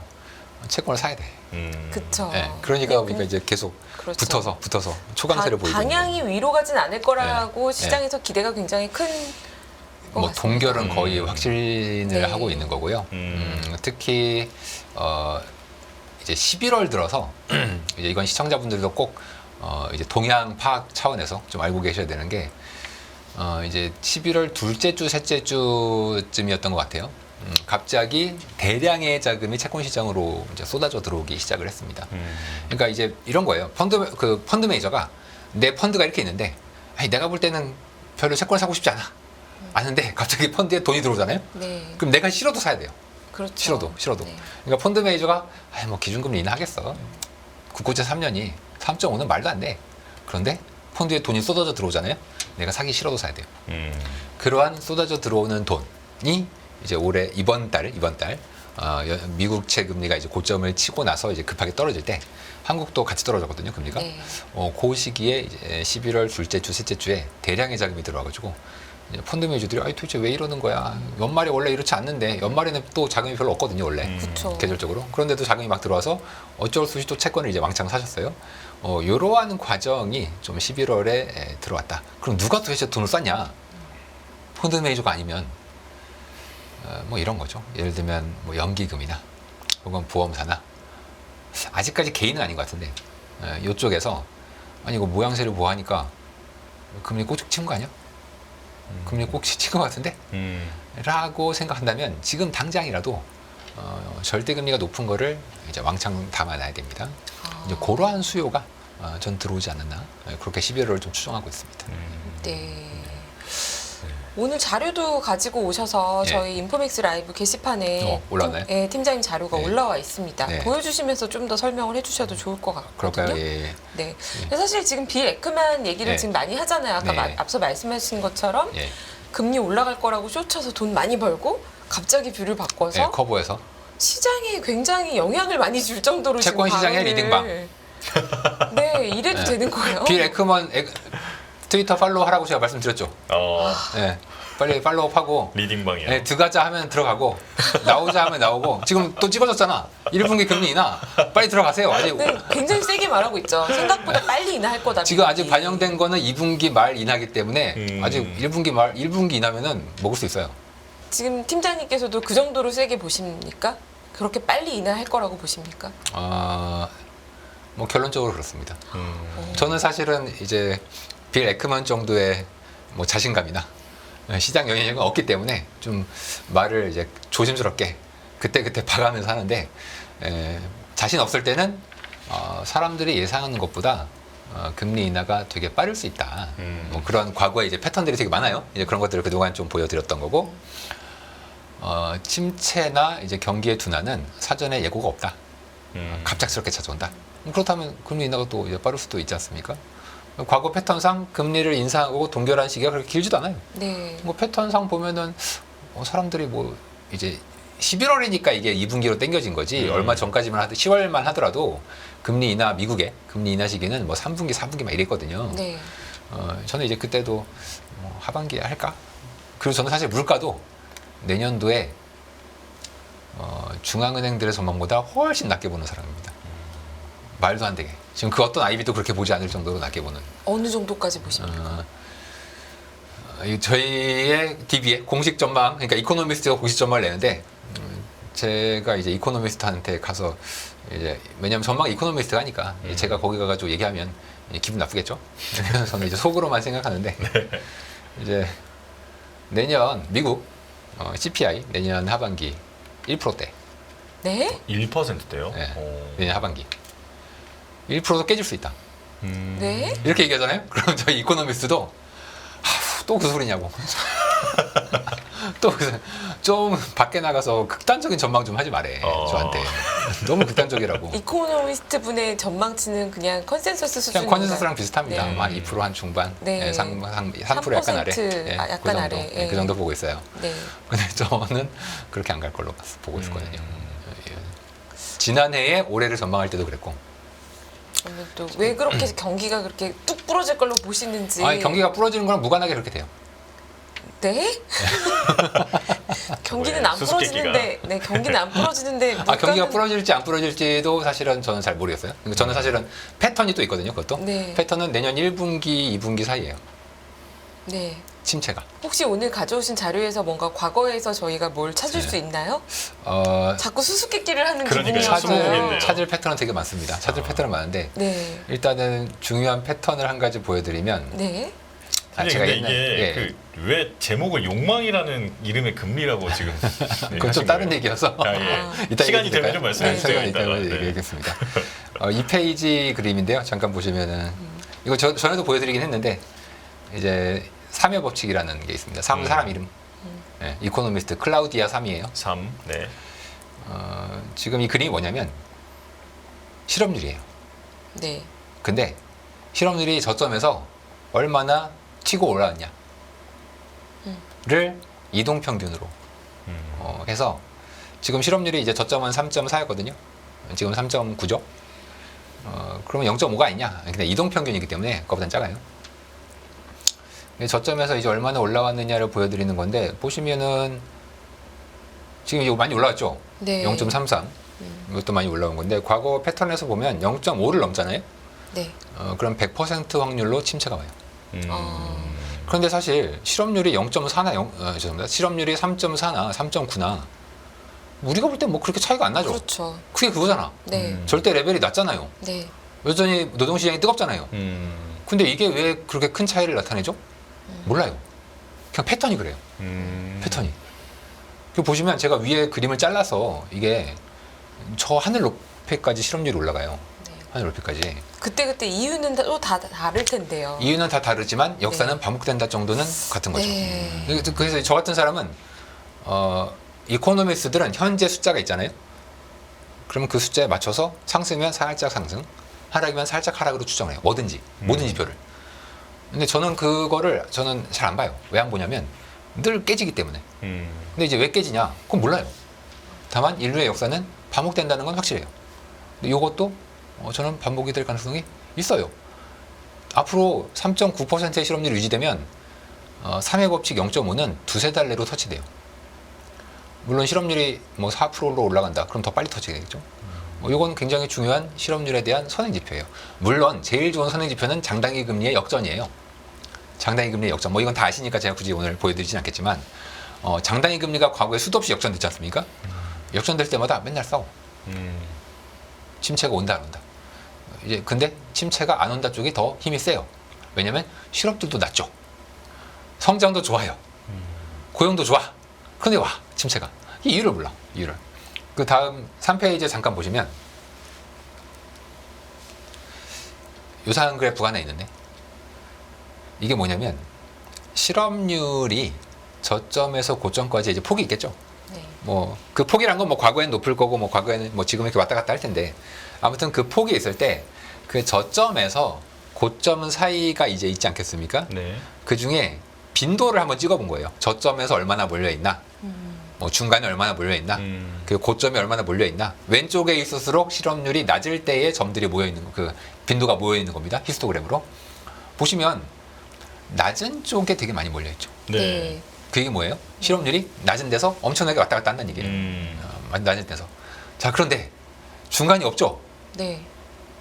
채권을 사야 돼. 그쵸. 네. 그러니까 이제 계속 그렇죠. 붙어서 초강세를 보이고 있는 방향이 위로 가진 않을 거라고 네. 시장에서 기대가 굉장히 큰 것 뭐 같습니다. 동결은 거의 확신을 네. 하고 있는 거고요. 특히 이제 11월 들어서 이제 이건 시청자분들도 꼭 이제 동향 파악 차원에서 좀 알고 계셔야 되는 게 이제 11월 둘째 주, 셋째 주쯤이었던 것 같아요. 갑자기 대량의 자금이 채권 시장으로 이제 쏟아져 들어오기 시작을 했습니다. 그러니까 이제 이런 거예요. 펀드 매니저가 내 펀드가 이렇게 있는데 내가 볼 때는 별로 채권을 사고 싶지 않은데 갑자기 펀드에 돈이 들어오잖아요. 네. 그럼 내가 싫어도 사야 돼요. 그렇죠. 싫어도. 네. 그러니까 펀드 매니저가 뭐 기준금리 인하하겠어. 국고채 3년이 3.5는 말도 안 돼. 그런데 펀드에 돈이 쏟아져 들어오잖아요. 내가 사기 싫어도 사야 돼요. 그러한 쏟아져 들어오는 돈이 이제 올해 이번 달 미국채 금리가 이제 고점을 치고 나서 이제 급하게 떨어질 때 한국도 같이 떨어졌거든요, 금리가. 네. 그 시기에 이제 11월 둘째 주, 셋째 주에 대량의 자금이 들어와가지고 이제 펀드 매니저들이 도대체 왜 이러는 거야? 연말에 원래 이렇지 않는데 연말에는 또 자금이 별로 없거든요, 원래. 그쵸. 계절적으로. 그런데도 자금이 막 들어와서 어쩔 수 없이 또 채권을 이제 왕창 사셨어요. 이러한 과정이 좀 11월에 들어왔다. 그럼 누가 도대체 돈을 쐈냐? 펀드 매니저가 아니면 뭐 이런 거죠. 예를 들면 뭐 연기금이나 혹은 보험사나 아직까지 개인은 아닌 것 같은데 이쪽에서 아니 이거 모양새를 보아하니까 금리 꼭 친 거 아니야? 금리 꼭 친 것 같은데? 라고 생각한다면 지금 당장이라도 절대 금리가 높은 거를 이제 왕창 담아놔야 됩니다. 이제 그러한 수요가 전 들어오지 않았나 그렇게 11월을 좀 추정하고 있습니다. 네. 오늘 자료도 가지고 오셔서 예. 저희 인포맥스 라이브 게시판에 올라왔나요? 팀장님 자료가 네. 올라와 있습니다. 네. 보여주시면서 좀 더 설명을 해주셔도 좋을 것 같거든요. 그럴까요? 예. 네. 근데 사실 지금 빌 에크만 얘기를 네. 지금 많이 하잖아요. 아까 네. 앞서 말씀하신 것처럼 예. 금리 올라갈 거라고 쇼쳐서 돈 많이 벌고 갑자기 뷰를 바꿔서 예, 커버에서 시장에 굉장히 영향을 많이 줄 정도로 채권 지금 시장의 반응을- 리딩방. 네, 이래도 네. 되는 거예요. 빌 에크먼 트위터 팔로우 하라고 제가 말씀드렸죠. 예. 빨리 팔로우하고 리딩방이요. 예, 들어가자 하면 들어가고 나오자 하면 나오고 지금 또 찍어졌잖아. 1분기 금리 인하 빨리 들어가세요. 아직 네, 굉장히 세게 말하고 있죠. 생각보다 빨리 인하할 거다. 지금 아직 미국이. 반영된 거는 2분기 말 인하기 때문에 아직 1분기 인하면은 먹을 수 있어요. 지금 팀장님께서도 그 정도로 세게 보십니까? 그렇게 빨리 인하할 거라고 보십니까? 뭐 결론적으로 그렇습니다. 음. 저는 사실은 이제 빌 에크먼 정도의 뭐 자신감이나 시장 영향력은 없기 때문에 좀 말을 이제 조심스럽게 그때 봐가면서 하는데 자신 없을 때는 사람들이 예상하는 것보다 금리 인하가 되게 빠를 수 있다. 뭐 그런 과거에 이제 패턴들이 되게 많아요. 이제 그런 것들을 그동안 좀 보여드렸던 거고 침체나 이제 경기의 둔화는 사전에 예고가 없다. 갑작스럽게 찾아온다. 그렇다면 금리 인하가 또 이제 빠를 수도 있지 않습니까? 과거 패턴상 금리를 인상하고 동결한 시기가 그렇게 길지도 않아요. 네. 뭐 패턴상 보면은 사람들이 뭐 이제 11월이니까 이게 2분기로 땡겨진 거지 얼마 전까지만 10월만 하더라도 금리 인하 미국의 금리 인하 시기는 뭐 3분기, 4분기 막 이랬거든요. 네. 저는 이제 그때도 뭐 하반기에 할까? 그리고 저는 사실 물가도 내년도에 중앙은행들의 전망보다 훨씬 낮게 보는 사람입니다. 말도 안 되게. 지금 그 어떤 아이비도 그렇게 보지 않을 정도로 낮게 보는. 어느 정도까지 보십니까? 저희의 DB의 공식 전망, 그러니까 이코노미스트가 공식 전망을 내는데 제가 이제 이코노미스트한테 가서 이제 왜냐하면 전망 이코노미스트가 하니까 제가 거기 가가지고 얘기하면 기분 나쁘겠죠. 그래서 저는 이제 속으로만 생각하는데 이제 내년 미국 CPI 내년 하반기 1%대. 네? 1%대요? 네, 내년 하반기 1%도 깨질 수 있다. 네? 이렇게 얘기하잖아요. 그럼 저희 이코노미스트도 또 그 소리냐고. 또 좀 밖에 나가서 극단적인 전망 좀 하지 말해. 저한테 너무 극단적이라고. 이코노미스트 분의 전망치는 그냥 컨센서스 수준. 그냥 컨센서스랑 비슷합니다. 네. 한 2% 한 중반, 네. 3% 약간 아래, 3% 약간 그 정도, 아래. 예. 그 정도 보고 있어요. 네. 근데 저는 그렇게 안 갈 걸로 보고 있거든요. 지난해에 올해를 전망할 때도 그랬고. 그러면 또 왜 그렇게 경기가 그렇게 뚝 부러질 걸로 보시는지. 아니, 경기가 부러지는 거랑 무관하게 그렇게 돼요. 네? 경기는 안 수수께끼가. 부러지는데, 네, 경기는 안 부러지는데. 경기가 물가는- 부러질지 안 부러질지도 사실은 저는 잘 모르겠어요. 그러니까 저는 사실은 패턴이 또 있거든요. 그것도 네. 패턴은 내년 1분기, 2분기 사이예요. 네. 침체가. 혹시 오늘 가져오신 자료에서 뭔가 과거에서 저희가 뭘 찾을 수 있나요? 자꾸 수수께끼를 하는 그러니까요. 기분이어서. 수수께끼겠네요. 찾을 패턴은 되게 많습니다. 찾을 패턴은 많은데 네. 일단은 중요한 패턴을 한 가지 보여드리면 네. 근데 이게 예. 왜 제목을 욕망이라는 이름의 금리라고 지금 그건 좀 다른 얘기여서 이따 시간이 되면 좀 말씀해 주세요. 시간이 되면 이따가. 얘기하겠습니다. 2페이지 그림인데요. 잠깐 보시면은 이거 전에도 보여드리긴 했는데 이제 3의 법칙이라는 게 있습니다. 사람 이름. 네, 이코노미스트 클라우디아 3이에요. 3. 네. 지금 이 그림이 뭐냐면 실업률이에요. 네. 근데 실업률이 저점에서 얼마나 튀고 올라왔냐를 이동평균으로 해서 지금 실업률이 이제 저점은 3.4였거든요. 지금 3.9죠. 그러면 0.5가 아니냐? 근데 이동평균이기 때문에 그거보다는 작아요. 저점에서 이제 얼마나 올라왔느냐를 보여드리는 건데 보시면은 지금 이거 많이 올라왔죠. 네. 0.33 이것도 많이 올라온 건데 과거 패턴에서 보면 0.5를 넘잖아요. 네. 그럼 100% 확률로 침체가 와요. 어. 그런데 사실 실업률이 0.4나 죄송합니다. 실업률이 3.4나 3.9나 우리가 볼 땐 뭐 그렇게 차이가 안 나죠. 그렇죠. 그게 그거잖아. 네. 절대 레벨이 낮잖아요. 네. 여전히 노동시장이 뜨겁잖아요. 근데 이게 왜 그렇게 큰 차이를 나타내죠? 몰라요. 그냥 패턴이 그래요. 패턴이. 그 보시면 제가 위에 그림을 잘라서 이게 저 하늘 높이까지 실업률이 올라가요. 네. 환율 높이까지. 그때 이유는 또 다 다를 텐데요. 이유는 다 다르지만 역사는 네. 반복된다 정도는 같은 거죠. 네. 그래서 저 같은 사람은 이코노미스트들은 현재 숫자가 있잖아요. 그러면 그 숫자에 맞춰서 상승이면 살짝 상승, 하락이면 살짝 하락으로 추정을 해요. 뭐든지 모든 지표를. 근데 저는 그거를 저는 잘 안 봐요. 왜 안 보냐면 늘 깨지기 때문에. 근데 이제 왜 깨지냐? 그건 몰라요. 다만 인류의 역사는 반복된다는 건 확실해요. 근데 이것도 저는 반복이 될 가능성이 있어요. 앞으로 3.9%의 실업률이 유지되면 3회 법칙 0.5는 두세 달 내로 터치돼요. 물론 실업률이 뭐 4%로 올라간다. 그럼 더 빨리 터치되겠죠. 이건 굉장히 중요한 실업률에 대한 선행 지표예요. 물론 제일 좋은 선행 지표는 장단기 금리의 역전이에요. 장단기 금리의 역전. 뭐 이건 다 아시니까 제가 굳이 오늘 보여드리진 않겠지만 장단기 금리가 과거에 수도 없이 역전됐지 않습니까? 역전될 때마다 맨날 싸워. 침체가 온다 안 온다. 이제 근데 침체가 안 온다 쪽이 더 힘이 세요. 왜냐면 실업률도 낮죠. 성장도 좋아요. 고용도 좋아. 근데 와 침체가. 이 이유를 몰라. 이유를. 그 다음 3페이지 잠깐 보시면 유사한 그래프가 하나 있는데 이게 뭐냐면 실업률이 저점에서 고점까지 이제 폭이 있겠죠. 네. 뭐 그 폭이란 건 뭐 과거에는 높을 거고 뭐 과거에는 뭐 지금 이렇게 왔다 갔다 할 텐데 아무튼 그 폭이 있을 때 그 저점에서 고점 사이가 이제 있지 않겠습니까? 네. 그 중에 빈도를 한번 찍어본 거예요. 저점에서 얼마나 몰려 있나, 뭐 중간에 얼마나 몰려 있나, 그 고점에 얼마나 몰려 있나. 왼쪽에 있을수록 실업률이 낮을 때의 점들이 모여 있는 거, 그 빈도가 모여 있는 겁니다. 히스토그램으로 보시면 낮은 쪽에 되게 많이 몰려 있죠. 네. 그게 뭐예요? 실업률이 낮은 데서 엄청나게 왔다 갔다 한다는 얘기예요. 낮은 데서. 자, 그런데 중간이 없죠. 네.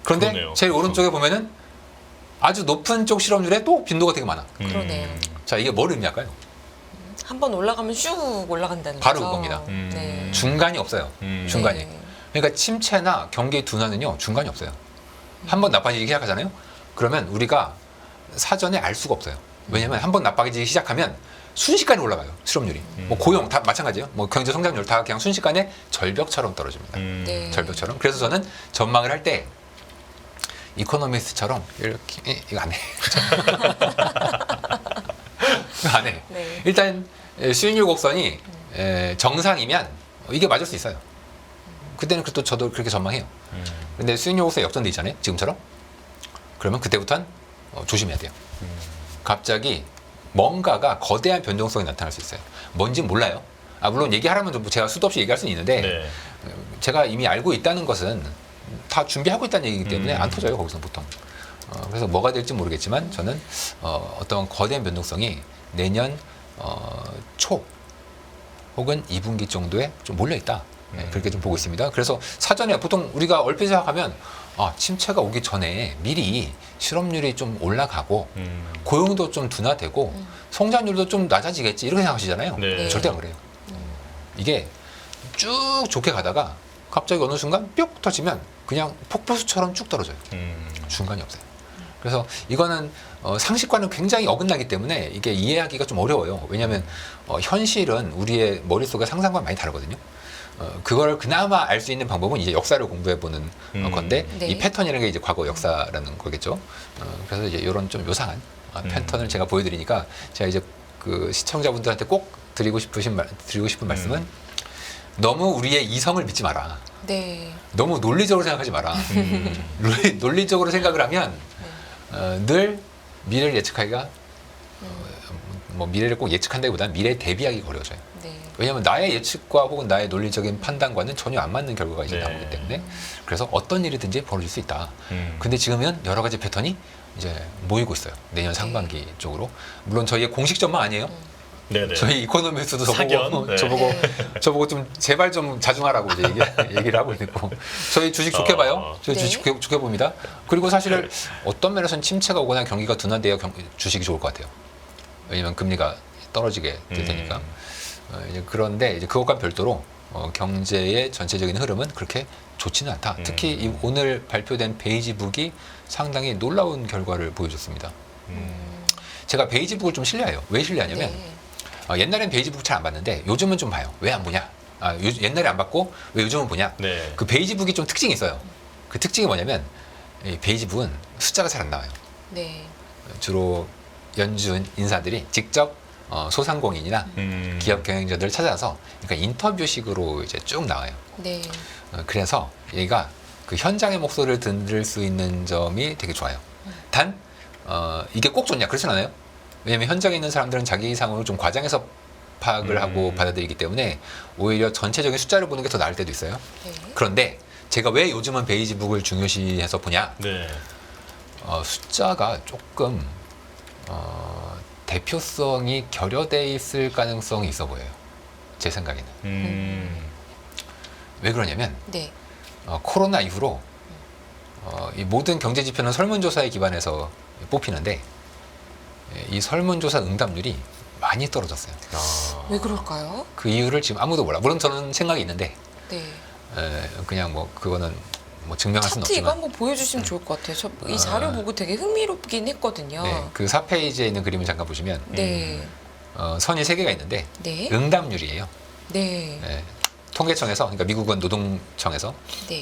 그런데 그러네요. 제일 오른쪽에 보면은 아주 높은 쪽 실업률에 또 빈도가 되게 많아. 그러네요. 자, 이게 뭘 의미할까요? 한번 올라가면 쭉 올라간다는 바로 거죠. 그겁니다. 네. 중간이 없어요. 중간이. 네. 그러니까 침체나 경기 둔화는요, 중간이 없어요. 한번 나빠지기 시작하잖아요. 그러면 우리가 사전에 알 수가 없어요. 왜냐면 한번 나빠지기 시작하면 순식간에 올라가요. 실업률이. 뭐 고용 다 마찬가지예요. 뭐 경제 성장률 다 그냥 순식간에 절벽처럼 떨어집니다. 네. 절벽처럼. 그래서 저는 전망을 할 때 이코노미스트처럼 이렇게 이거 안 해. 이거 안 해. 네. 일단 수익률 곡선이 정상이면 이게 맞을 수 있어요. 그때는 또 저도 그렇게 전망해요. 근데 수익률 곡선이 역전돼 있잖아요. 지금처럼. 그러면 그때부터는 조심해야 돼요. 갑자기 뭔가가 거대한 변동성이 나타날 수 있어요. 뭔지 몰라요. 물론 얘기하라면 좀 제가 수도 없이 얘기할 수는 있는데 네. 제가 이미 알고 있다는 것은 다 준비하고 있다는 얘기이기 때문에 안 터져요. 거기서 보통. 그래서 뭐가 될지 모르겠지만 저는 어떤 거대한 변동성이 내년 초 혹은 2분기 정도에 좀 몰려있다. 그렇게 좀 보고 있습니다. 그래서 사전에 보통 우리가 얼핏 생각하면 침체가 오기 전에 미리 실업률이 좀 올라가고 고용도 좀 둔화되고 성장률도 좀 낮아지겠지 이렇게 생각하시잖아요. 네. 절대 안 그래요. 이게 쭉 좋게 가다가 갑자기 어느 순간 뿅 터지면 그냥 폭포수처럼 쭉 떨어져요. 중간이 없어요. 그래서 이거는 상식과는 굉장히 어긋나기 때문에 이게 이해하기가 좀 어려워요. 왜냐하면 현실은 우리의 머릿속에 상상과 많이 다르거든요. 그걸 그나마 알 수 있는 방법은 이제 역사를 공부해 보는 건데 네. 이 패턴이라는 게 이제 과거 역사라는 거겠죠. 그래서 이제 이런 좀 요상한 패턴을 제가 보여드리니까 제가 이제 그 시청자분들한테 꼭 드리고 싶은 말씀은 너무 우리의 이성을 믿지 마라. 네. 너무 논리적으로 생각하지 마라. 논리적으로 생각을 하면 늘 미래를 예측하기가 뭐 미래를 꼭 예측한다기보다는 미래에 대비하기가 어려워져요. 네. 왜냐하면 나의 예측과 혹은 나의 논리적인 판단과는 전혀 안 맞는 결과가 이제 네. 나오기 때문에 그래서 어떤 일이든지 벌어질 수 있다. 근데 지금은 여러 가지 패턴이 이제 모이고 있어요. 내년 상반기 쪽으로. 물론 저희의 공식 전망 아니에요. 네네. 저희 이코노미스트도 사견? 네. 저보고 좀 제발 좀 자중하라고 이제 얘기를 하고 있고 저희 주식 좋게 봐요. 저희 네. 주식 좋게 봅니다. 그리고 사실 어떤 면에서는 침체가 오거나 경기가 둔화돼야 주식이 좋을 것 같아요. 왜냐면 금리가 떨어지게 될 테니까. 이제 그런데 이제 그것과 별도로 경제의 전체적인 흐름은 그렇게 좋지는 않다. 특히 이 오늘 발표된 베이지북이 상당히 놀라운 결과를 보여줬습니다. 제가 베이지북을 좀 신뢰해요. 왜 신뢰하냐면 옛날엔 베이지북 잘 안 봤는데 요즘은 좀 봐요. 왜 안 보냐? 옛날에 안 봤고 왜 요즘은 보냐? 네. 그 베이지북이 좀 특징이 있어요. 그 특징이 뭐냐면 이 베이지북은 숫자가 잘 안 나와요. 네. 주로 연준 인사들이 직접 소상공인이나 기업 경영자들을 찾아서 그러니까 인터뷰식으로 이제 쭉 나와요. 네. 그래서 얘가 그 현장의 목소리를 들을 수 있는 점이 되게 좋아요. 단 이게 꼭 좋냐 그렇진 않아요. 왜냐하면 현장에 있는 사람들은 자기 상황을 좀 과장해서 파악을 하고 받아들이기 때문에 오히려 전체적인 숫자를 보는 게 더 나을 때도 있어요. 네. 그런데 제가 왜 요즘은 베이지북을 중요시해서 보냐? 네. 숫자가 조금 대표성이 결여돼 있을 가능성이 있어 보여요. 제 생각에는. 왜 그러냐면 네. 코로나 이후로 이 모든 경제 지표는 설문조사에 기반해서 뽑히는데 이 설문조사 응답률이 많이 떨어졌어요. 왜 그럴까요? 그 이유를 지금 아무도 몰라. 물론 저는 생각이 있는데 네. 그냥 뭐 그거는 뭐 증명할 수는 차트 이거 없지만 한번 보여주시면 좋을 것 같아요. 저 이 자료 보고 되게 흥미롭긴 했거든요. 네, 그 4페이지에 있는 그림을 잠깐 보시면 네. 선이 3개가 있는데 네. 응답률이에요. 네. 네, 통계청에서 그러니까 미국은 노동청에서 네.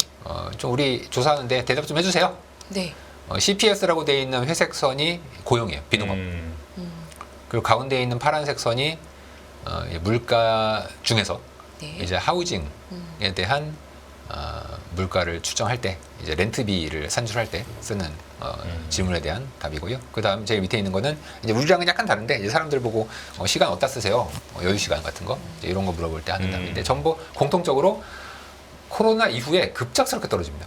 좀 우리 조사하는데 대답 좀 해주세요. 네. CPS라고 되어 있는 회색 선이 고용이에요. 비농업. 그리고 가운데 있는 파란색 선이 물가 중에서 네. 이제 하우징에 대한 물가를 추정할 때 이제 렌트비를 산출할 때 쓰는 질문에 대한 답이고요. 그다음 제일 밑에 있는 거는 이제 우리랑은 약간 다른데 이제 사람들 보고 시간 어디다 쓰세요? 여유 시간 같은 거 이제 이런 거 물어볼 때 하는 답인데 전부 공통적으로 코로나 이후에 급작스럽게 떨어집니다.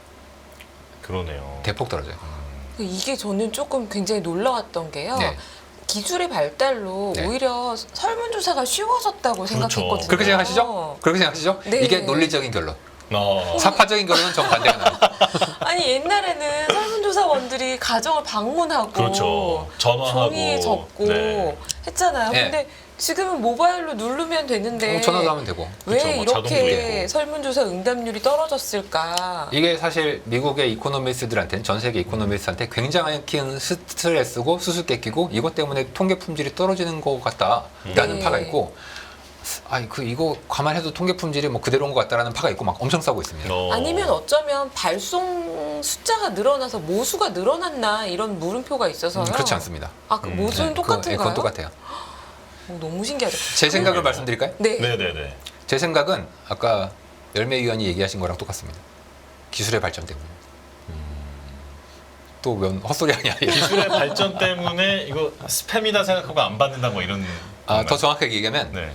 그러네요. 대폭 떨어져요. 이게 저는 조금 굉장히 놀라웠던 게요. 네. 기술의 발달로 네. 오히려 설문조사가 쉬워졌다고 생각했거든요. 그렇게 생각하시죠? 그렇게 생각하시죠? 네. 이게 논리적인 결론. 사파적인 결론은 정반대가 나와요. 아니 옛날에는 설문조사원들이 가정을 방문하고 그렇죠. 전화하고. 종이에 적고 네. 했잖아요. 네. 근데 지금은 모바일로 누르면 되는데 전화도 하면 되고. 왜 그쵸, 뭐 자동으로 이렇게 되고. 설문조사 응답률이 떨어졌을까? 이게 사실 미국의 이코노미스트들한테는 전 세계 이코노미스트한테 굉장히 큰 스트레스고 수수께끼고 이것 때문에 통계 품질이 떨어지는 것 같다라는 네. 파가 있고 이거 가만해도 통계 품질이 뭐 그대로 온 것 같다라는 파가 있고 막 엄청 싸우고 있습니다. 아니면 어쩌면 발송 숫자가 늘어나서 모수가 늘어났나 이런 물음표가 있어서요. 그렇지 않습니다. 아, 그 모수는 똑같은가요? 그건 똑같아요. 너무 신기하죠. 제 생각을 말씀드릴까요? 네. 네네네. 제 생각은 아까 열매위원이 얘기하신 거랑 똑같습니다. 기술의 발전 때문에. 또 웬 헛소리 아니야? 기술의 발전 때문에 이거 스팸이다 생각하고 안 받는다 뭐 이런. 더 정확하게 얘기하면 네.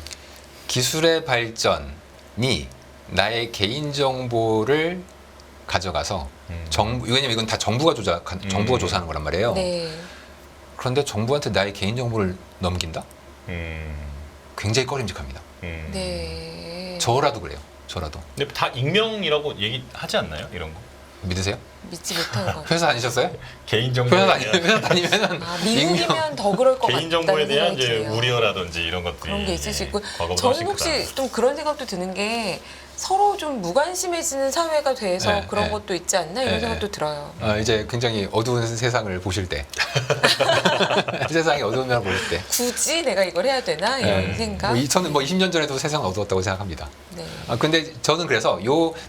기술의 발전이 나의 개인 정보를 가져가서 왜냐면 이건 다 정부가 조사하는 거란 말이에요. 네. 그런데 정부한테 나의 개인 정보를 넘긴다? 음. 굉장히 꺼림직합니다. 네. 저라도 그래요. 저라도 근데 다 익명이라고 얘기하지 않나요? 이런 거. 믿으세요? 믿지 못하는 거죠. 회사 다니셨어요? 개인정보에 회사 다니면은 아, 미국이면 더 그럴 것 같다는 개인정보에 대한 생각이 이제 드네요. 우려라든지 이런 것들이 그런 게 있을 수 있고 과거보다 저는 훨씬 혹시 크다. 좀 그런 생각도 드는 게 서로 좀 무관심해지는 사회가 돼서 네, 그런 네. 것도 있지 않나 이런 네, 생각도 네. 들어요. 이제 굉장히 어두운 세상을 보실 때 세상이 어두운 면을 보실 때 굳이 내가 이걸 해야 되나 이런 생각. 저는 20년 전에도 세상은 어두웠다고 생각합니다. 네. 근데 저는 그래서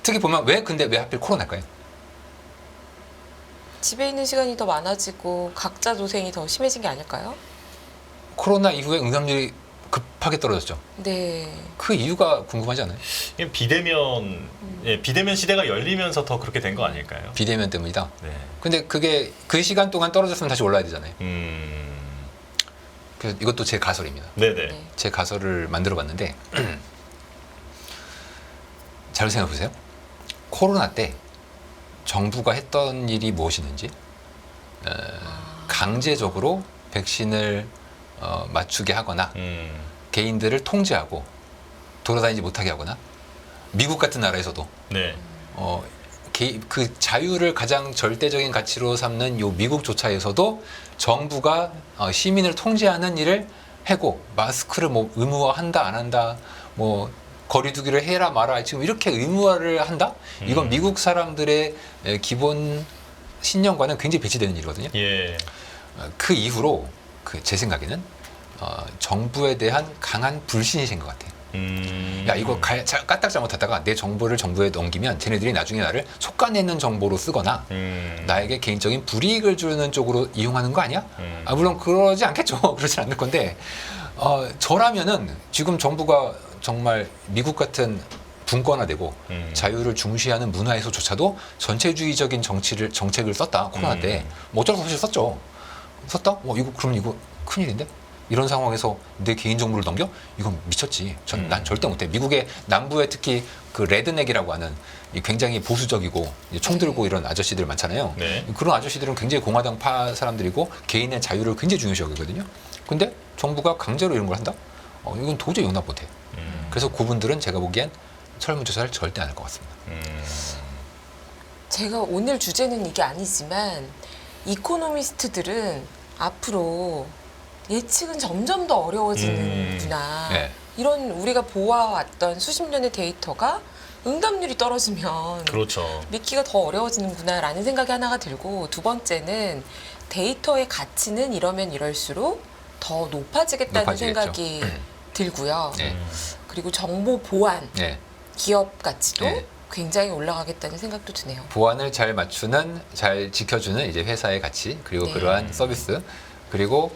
특히 보면 근데 왜 하필 코로나일까요? 집에 있는 시간이 더 많아지고 각자 도생이 더 심해진 게 아닐까요? 코로나 이후에 응답률이 급하게 떨어졌죠. 네. 그 이유가 궁금하지 않아요? 이게 비대면 시대가 열리면서 더 그렇게 된 거 아닐까요? 비대면 때문이다. 네. 근데 그게 그 시간 동안 떨어졌으면 다시 올라야 되잖아요. 그래서 이것도 제 가설입니다. 네네. 네. 제 가설을 만들어 봤는데 잘 생각해 보세요. 코로나 때 정부가 했던 일이 무엇이든지 강제적으로 백신을 맞추게 하거나 개인들을 통제하고 돌아다니지 못하게 하거나 미국 같은 나라에서도 네. 그 자유를 가장 절대적인 가치로 삼는 요 미국조차에서도 정부가 시민을 통제하는 일을 하고 마스크를 뭐 의무화한다 안 한다 뭐 거리두기를 해라 마라 지금 이렇게 의무화를 한다? 이건 미국 사람들의 기본 신념과는 굉장히 배치되는 일이거든요. 예. 그 이후로 제 생각에는 정부에 대한 강한 불신이 생긴 것 같아요. 야 이거 까딱 잘못하다가 내 정보를 정부에 넘기면 쟤네들이 나중에 나를 속아내는 정보로 쓰거나 나에게 개인적인 불이익을 주는 쪽으로 이용하는 거 아니야? 물론 그러지 않겠죠. 그러진 않을 건데 저라면은 지금 정부가 정말 미국 같은 분권화되고 자유를 중시하는 문화에서조차도 전체주의적인 정책을 썼다. 코로나 때 뭐 어쩔 수 없이 썼죠. 썼다? 이거 그럼 이거 큰일인데? 이런 상황에서 내 개인정보를 넘겨? 이건 미쳤지. 난 절대 못해. 미국의 남부에 특히 그 레드넥이라고 하는 이 굉장히 보수적이고 총 들고 이런 아저씨들 많잖아요. 네. 그런 아저씨들은 굉장히 공화당파 사람들이고 개인의 자유를 굉장히 중요시 여기거든요. 근데 정부가 강제로 이런 걸 한다? 이건 도저히 용납 못해. 그래서 그분들은 제가 보기엔 설문조사를 절대 안 할 것 같습니다. 제가 오늘 주제는 이게 아니지만 이코노미스트들은 앞으로 예측은 점점 더 어려워지는구나. 네. 이런 우리가 보아왔던 수십 년의 데이터가 응답률이 떨어지면 그렇죠. 믿기가 더 어려워지는구나라는 생각이 하나가 들고, 두 번째는 데이터의 가치는 이러면 이럴수록 더 높아지겠다는 높아지겠죠. 생각이 들고요. 네. 그리고 정보 보안, 네. 기업 가치도 네. 굉장히 올라가겠다는 생각도 드네요. 보안을 잘 맞추는, 잘 지켜주는 이제 회사의 가치, 그리고 네. 그러한 서비스, 그리고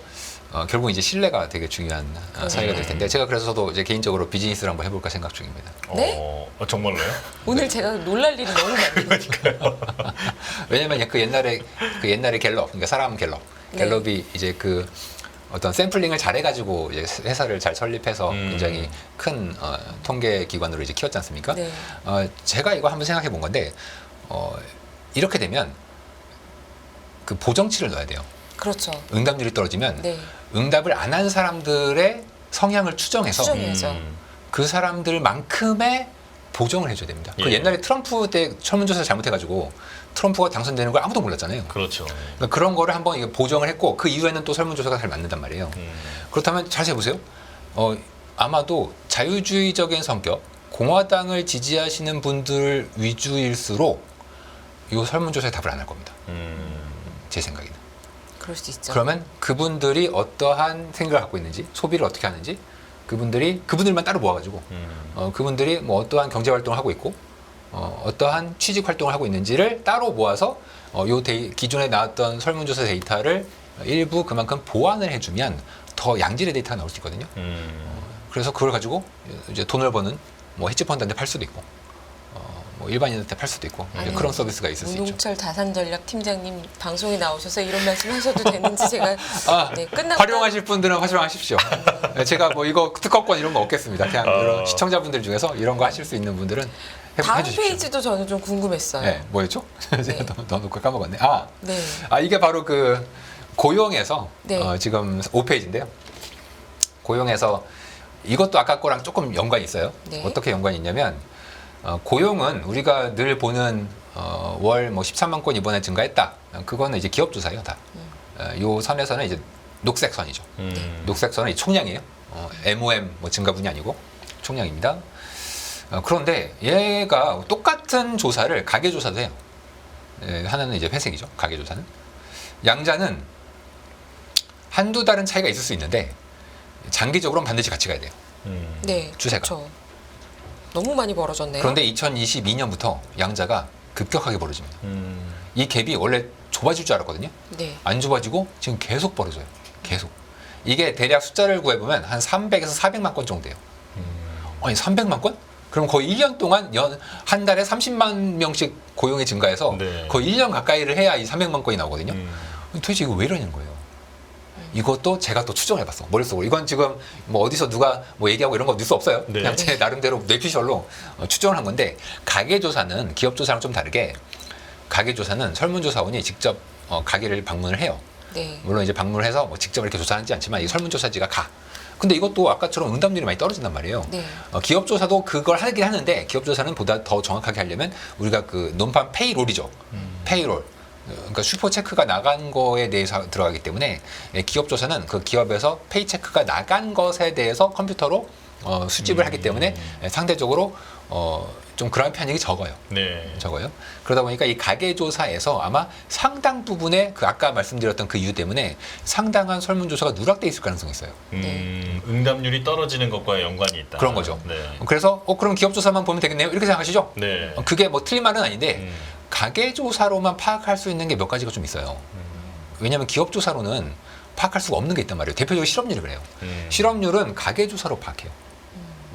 결국 이제 신뢰가 되게 중요한 사회가 될 텐데, 제가 그래서 저도 이제 개인적으로 비즈니스를 한번 해볼까 생각 중입니다. 네? 정말로요? 오늘 제가 놀랄 일이 너무 많으니까. 왜냐면 그 옛날에 갤럽, 그러니까 사람 갤럽, 네. 갤럽이 이제 그 어떤 샘플링을 잘 해가지고 이제 회사를 잘 설립해서 굉장히 큰 통계 기관으로 이제 키웠지 않습니까? 네. 제가 이거 한번 생각해 본 건데 이렇게 되면 그 보정치를 넣어야 돼요. 그렇죠. 응답률이 떨어지면 네. 응답을 안 한 사람들의 성향을 추정해서 추정해야죠. 그 사람들만큼의 보정을 해줘야 됩니다. 그 예. 옛날에 트럼프 때 설문조사 잘못해가지고 트럼프가 당선되는 걸 아무도 몰랐잖아요. 그렇죠. 그러니까 그런 거를 한번 이게 보정을 했고 그 이후에는 또 설문조사가 잘 맞는단 말이에요. 그렇다면 자세히 보세요. 아마도 자유주의적인 성격, 공화당을 지지하시는 분들 위주일수록 이 설문조사에 답을 안 할 겁니다. 제 생각에는. 그럴 수 있죠. 그러면 그분들이 어떠한 생각을 갖고 있는지, 소비를 어떻게 하는지, 그분들만 따로 모아가지고 그분들이 뭐 어떠한 경제 활동을 하고 있고 어떠한 취직 활동을 하고 있는지를 따로 모아서 기존에 나왔던 설문조사 데이터를 일부 그만큼 보완을 해주면 더 양질의 데이터가 나올 수 있거든요. 그래서 그걸 가지고 이제 돈을 버는 뭐 헤지펀드한테 팔 수도 있고 뭐 일반인한테 팔 수도 있고 그런 서비스가 있을 수 있죠. 문홍철 다산전략 팀장님 방송에 나오셔서 이런 말씀 하셔도 되는지 제가 네, 끝나고 활용하실 분들은 활용하십시오. 제가 뭐 이거 특허권 이런 거 없겠습니다. 그냥 이런 시청자분들 중에서 이런 거 하실 수 있는 분들은 다음 해주십시오. 페이지도 저는 좀 궁금했어요. 네, 뭐였죠? 제가 넣어놓고 까먹었네. 네. 이게 바로 그 고용에서 네. 지금 5페이지인데요. 고용에서 이것도 아까 거랑 조금 연관이 있어요. 네. 어떻게 연관이 있냐면 고용은 우리가 늘 보는 월 뭐 13만 건 이번에 증가했다. 그거는 이제 기업 조사예요, 다. 요 선에서는 이제 녹색 선이죠. 녹색 선은 총량이에요. MOM 뭐 증가분이 아니고 총량입니다. 그런데 얘가 똑같은 조사를 가계 조사도 해요. 하나는 이제 회색이죠. 가계 조사는. 양자는 한두 달은 차이가 있을 수 있는데 장기적으로는 반드시 같이 가야 돼요. 네. 추세가. 그렇죠. 너무 많이 벌어졌네요. 그런데 2022년부터 양자가 급격하게 벌어집니다. 이 갭이 원래 좁아질 줄 알았거든요. 네. 안 좁아지고 지금 계속 벌어져요. 계속. 이게 대략 숫자를 구해보면 한 300에서 400만 건 정도 돼요. 아니 300만 건? 그럼 거의 1년 동안 한 달에 30만 명씩 고용이 증가해서 네. 거의 1년 가까이를 해야 이 300만 건이 나오거든요. 도대체 이거 왜 이러는 거예요? 이것도 제가 또 추정해봤어. 머릿속으로. 이건 지금 뭐 어디서 누가 뭐 얘기하고 이런 거 뉴스 없어요. 네. 그냥 제 나름대로 뇌피셜로 추정을 한 건데, 가계조사는 기업조사랑 좀 다르게 가계조사는 설문조사원이 직접 가게를 방문을 해요. 네. 물론 이제 방문을 해서 뭐 직접 이렇게 조사하지 않지만 이 설문조사지가 가. 근데 이것도 아까처럼 응답률이 많이 떨어진단 말이에요. 네. 기업조사도 그걸 하긴 하는데 기업조사는 보다 더 정확하게 하려면 우리가 그 논판 페이롤이죠. 페이롤. 그러니까 슈퍼 체크가 나간 거에 대해서 들어가기 때문에 기업조사는 그 기업에서 페이 체크가 나간 것에 대해서 컴퓨터로 수집을 하기 때문에 상대적으로 좀 그런 편익이 적어요. 네. 적어요. 그러다 보니까 이 가계조사에서 아마 상당 부분의 그 아까 말씀드렸던 그 이유 때문에 상당한 설문조사가 누락돼 있을 가능성이 있어요. 응답률이 떨어지는 것과 연관이 있다. 그런 거죠. 네. 그래서 그럼 기업조사만 보면 되겠네요. 이렇게 생각하시죠? 네. 그게 뭐 틀린 말은 아닌데 가계조사로만 파악할 수 있는 게 몇 가지가 좀 있어요. 왜냐하면 기업조사로는 파악할 수가 없는 게 있단 말이에요. 대표적으로 실업률이 그래요. 실업률은 가계조사로 파악해요.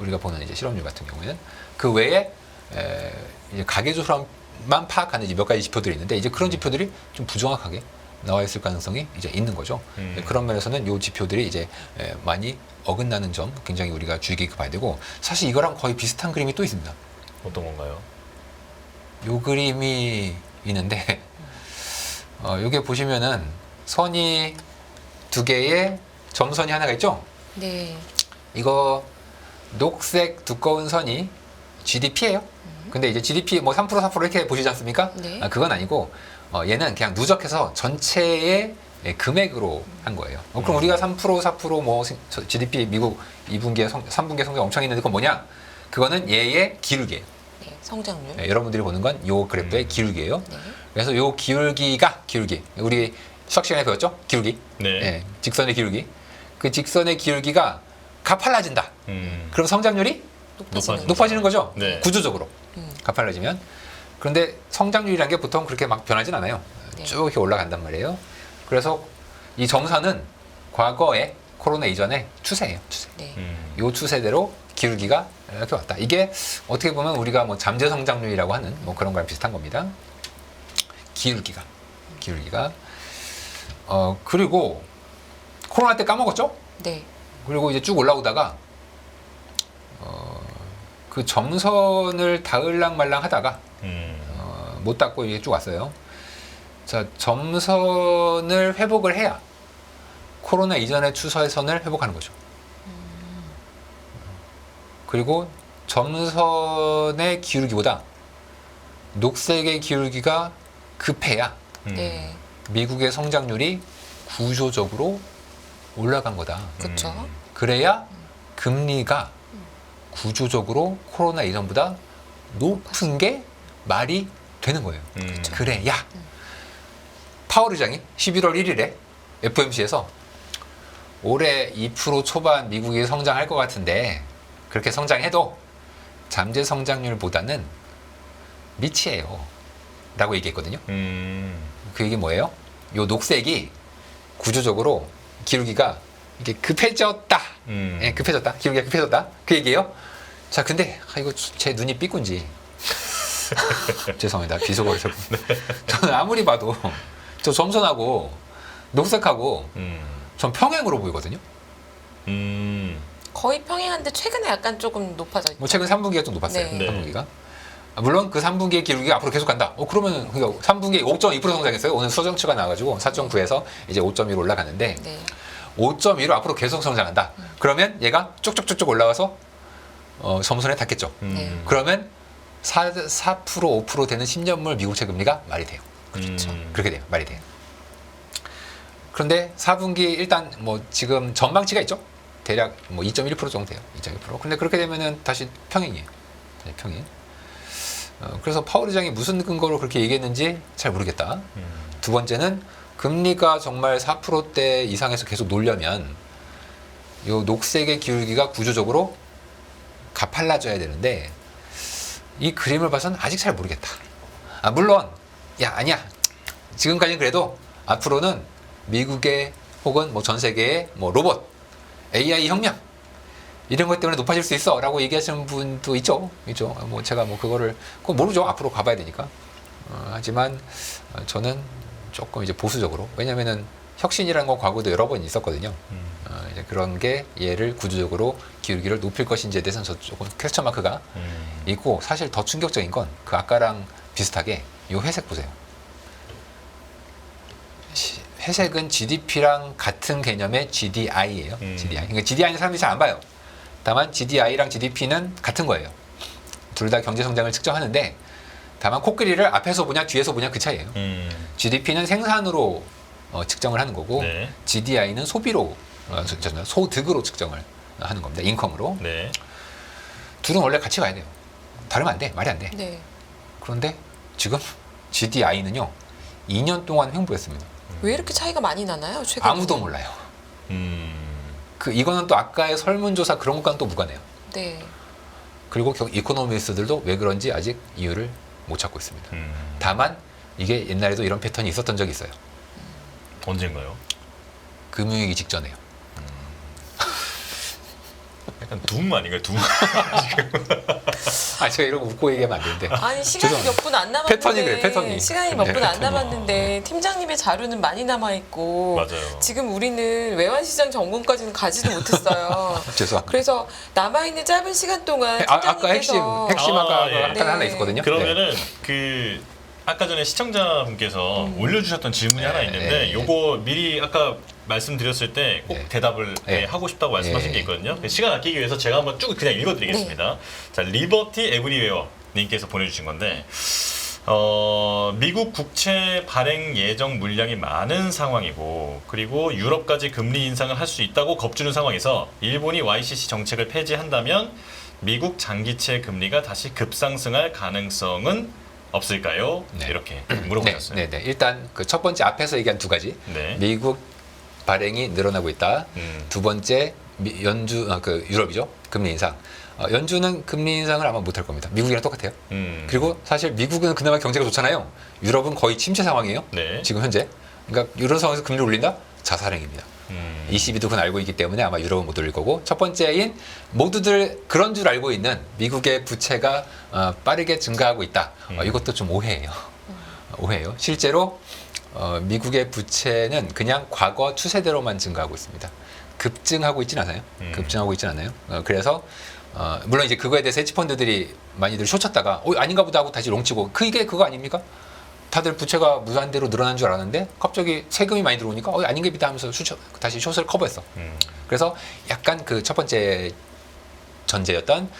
우리가 보는 이제 실업률 같은 경우에는 그 외에 이제 가계조사만 파악하는 이제 몇 가지 지표들이 있는데 이제 그런 지표들이 좀 부정확하게 나와 있을 가능성이 이제 있는 거죠. 그런 면에서는 이 지표들이 이제 많이 어긋나는 점 굉장히 우리가 주의 깊게 봐야 되고 사실 이거랑 거의 비슷한 그림이 또 있습니다. 어떤 건가요? 요 그림이 있는데 요게 보시면은 선이 두 개의 점선이 하나가 있죠. 네. 이거 녹색 두꺼운 선이 GDP예요. 근데 이제 GDP 뭐 3% 4% 이렇게 보시지 않습니까? 네. 그건 아니고 얘는 그냥 누적해서 전체의 금액으로 한 거예요. 그럼 우리가 3% 4%뭐 GDP 미국 2분기에 3분기에 성장 엄청 했는데 그건 뭐냐? 그거는 얘의 기울기예요. 네. 성장률. 네, 여러분들이 보는 건 요 그래프의 기울기예요. 네. 그래서 요 기울기 우리 수학 시간에 배웠죠? 기울기. 네. 네, 직선의 기울기. 그 직선의 기울기가 가팔라진다. 음. 그럼 성장률이 높아지는 높아지는 거죠. 네. 구조적으로 가팔라지면. 그런데 성장률이라는 게 보통 그렇게 막 변하진 않아요. 네. 쭉 이렇게 올라간단 말이에요. 그래서 이 점선은 과거에 코로나 이전의 추세예요. 추세. 네. 요 추세대로 기울기가 이렇게 왔다. 이게 어떻게 보면 우리가 뭐 잠재 성장률이라고 하는 뭐 그런 거랑 비슷한 겁니다. 기울기가. 그리고 코로나 때 까먹었죠? 네. 그리고 이제 쭉 올라오다가 그 점선을 닿을랑 말랑 하다가 못 닿고 이게 쭉 왔어요. 자, 점선을 회복을 해야 코로나 이전의 추세선을 회복하는 거죠. 그리고 점선의 기울기보다 녹색의 기울기가 급해야 네. 미국의 성장률이 구조적으로 올라간 거다. 그렇죠. 그래야 금리가 구조적으로 코로나 이전보다 높은 게 말이 되는 거예요. 그래야 파월 의장이 11월 1일에 FOMC에서 올해 2% 초반 미국이 성장할 것 같은데 그렇게 성장해도 잠재 성장률보다는 미치예요 라고 얘기했거든요. 그 얘기 뭐예요? 요 녹색이 구조적으로 기울기가 이게 급해졌다. 예, 급해졌다. 기울기가 급해졌다. 그 얘기예요. 자, 근데 이거 제 눈이 삐꾼지 죄송합니다. 비속어를 저는 아무리 봐도 저 점선하고 녹색하고 전 평행으로 보이거든요. 거의 평행한데 최근에 약간 조금 높아져 있죠. 뭐 최근 3분기가 좀 높았어요. 네. 3분기가. 물론 그 3분기의 기울기가 앞으로 계속 간다. 그러면 3분기에 5.2% 성장했어요. 오늘 수정치가 나와가지고 4.9에서 이제 5.1로 올라가는데 네. 5.2로 앞으로 계속 성장한다. 그러면 얘가 쭉쭉쭉쭉 올라와서 점선에 닿겠죠. 네. 그러면 4% 5% 되는 10년물 미국채 금리가 말이 돼요. 그렇죠. 그렇게 돼요. 말이 돼요. 그런데 4분기 일단 뭐 지금 전망치가 있죠. 대략 뭐 2.1% 정도 돼요. 2.1%. 근데 그렇게 되면은 다시 평행이에요. 다시 평행. 그래서 파월 의장이 무슨 근거로 그렇게 얘기했는지 잘 모르겠다. 두 번째는 금리가 정말 4%대 이상에서 계속 놀려면 요 녹색의 기울기가 구조적으로 가팔라져야 되는데 이 그림을 봐서는 아직 잘 모르겠다. 물론 아니야. 지금까지는 그래도 앞으로는 미국의 혹은 뭐 전 세계의 뭐 로봇, AI 혁명 이런 것 때문에 높아질 수 있어라고 얘기하시는 분도 있죠. 뭐 제가 뭐 그거 모르죠. 앞으로 가봐야 되니까. 하지만 저는 조금 이제 보수적으로, 왜냐면은 혁신이라는 건 과거도 여러 번 있었거든요. 이제 그런 게 얘를 구조적으로 기울기를 높일 것인지에 대해서는 저 조금 퀘스천 마크가 있고, 사실 더 충격적인 건 그 아까랑 비슷하게 요 회색 보세요. 회색은 GDP랑 같은 개념의 GDI예요. GDI. 그러니까 GDI는 사람들이 잘 안 봐요. 다만 GDI랑 GDP는 같은 거예요. 둘 다 경제 성장을 측정하는데 다만 코끼리를 앞에서 보냐 뒤에서 보냐 그 차이예요. GDP는 생산으로 측정을 하는 거고, 네. GDI는 소비로 소득으로 측정을 하는 겁니다. 인컴으로. 네. 둘은 원래 같이 가야 돼요. 다르면 안 돼. 말이 안 돼. 네. 그런데 지금 GDI는요 2년 동안 횡보했습니다. 왜 이렇게 차이가 많이 나나요? 최근에? 아무도 몰라요. 음. 이거는 또 아까의 설문조사 그런 것과는 또 무관해요. 네. 그리고 이코노미스트들도 왜 그런지 아직 이유를 못 찾고 있습니다. 다만 이게 옛날에도 이런 패턴이 있었던 적이 있어요. 언젠가요? 금융위기 직전에요. 약간 둠 아닌가요? 둠. 아 제가 이런 거 웃고 얘기하면 안 되는데. 아니 시간이 죄송합니다. 몇 분 안 남았는데 패턴이 그래요, 패턴이. 시간이 몇 네, 분 안 패턴이. 남았는데 팀장님의 자료는 많이 남아 있고 맞아요. 지금 우리는 외환시장 전공까지는 가지도 못했어요. 죄송합니다. 그래서 남아 있는 짧은 시간 동안 아까 핵심 팀장님께서 아, 예. 아까 하나 있었거든요. 그러면은 그 아까 전에 시청자분께서 올려주셨던 질문이 하나 있는데 요거 미리 아까 말씀드렸을 때 꼭 네. 대답을 네. 하고 싶다고 말씀하신 게 있거든요. 시간 아끼기 위해서 제가 한번 쭉 그냥 읽어드리겠습니다. 자, 리버티 에브리웨어 님께서 보내주신 건데 미국 국채 발행 예정 물량이 많은 상황이고 그리고 유럽까지 금리 인상을 할 수 있다고 겁주는 상황에서 일본이 YCC 정책을 폐지한다면 미국 장기채 금리가 다시 급상승할 가능성은 없을까요? 네. 이렇게 물어보셨어요. 네. 일단 그 첫 번째 앞에서 얘기한 두 가지. 네. 미국 발행이 늘어나고 있다. 음. 두 번째 유럽이죠. 금리 인상. 연준은 금리 인상을 아마 못할 겁니다. 미국이랑 똑같아요. 그리고 사실 미국은 그나마 경제가 좋잖아요. 유럽은 거의 침체 상황이에요. 네. 지금 현재. 그러니까 이런 상황에서 금리를 올린다? 자살행입니다. ECB도 그건 알고 있기 때문에 아마 유럽은 못 올릴 거고 첫 번째인 모두들 그런 줄 알고 있는 미국의 부채가 빠르게 증가하고 있다. 이것도 좀 오해예요. 오해예요. 실제로 미국의 부채는 그냥 과거 추세대로만 증가하고 있습니다. 급증하고 있진 않아요. 급증하고 있진 않아요. 그래서 물론 이제 그거에 대해서 헤지펀드들이 많이들 쇼쳤다가 아닌가 보다 하고 다시 롱치고 이게 그거 아닙니까? 다들 부채가 무한대로 늘어난 줄 알았는데 갑자기 세금이 많이 들어오니까 아닌 게 비다 하면서 다시 숏을 커버했어. 그래서 약간 그 첫 번째 전제였던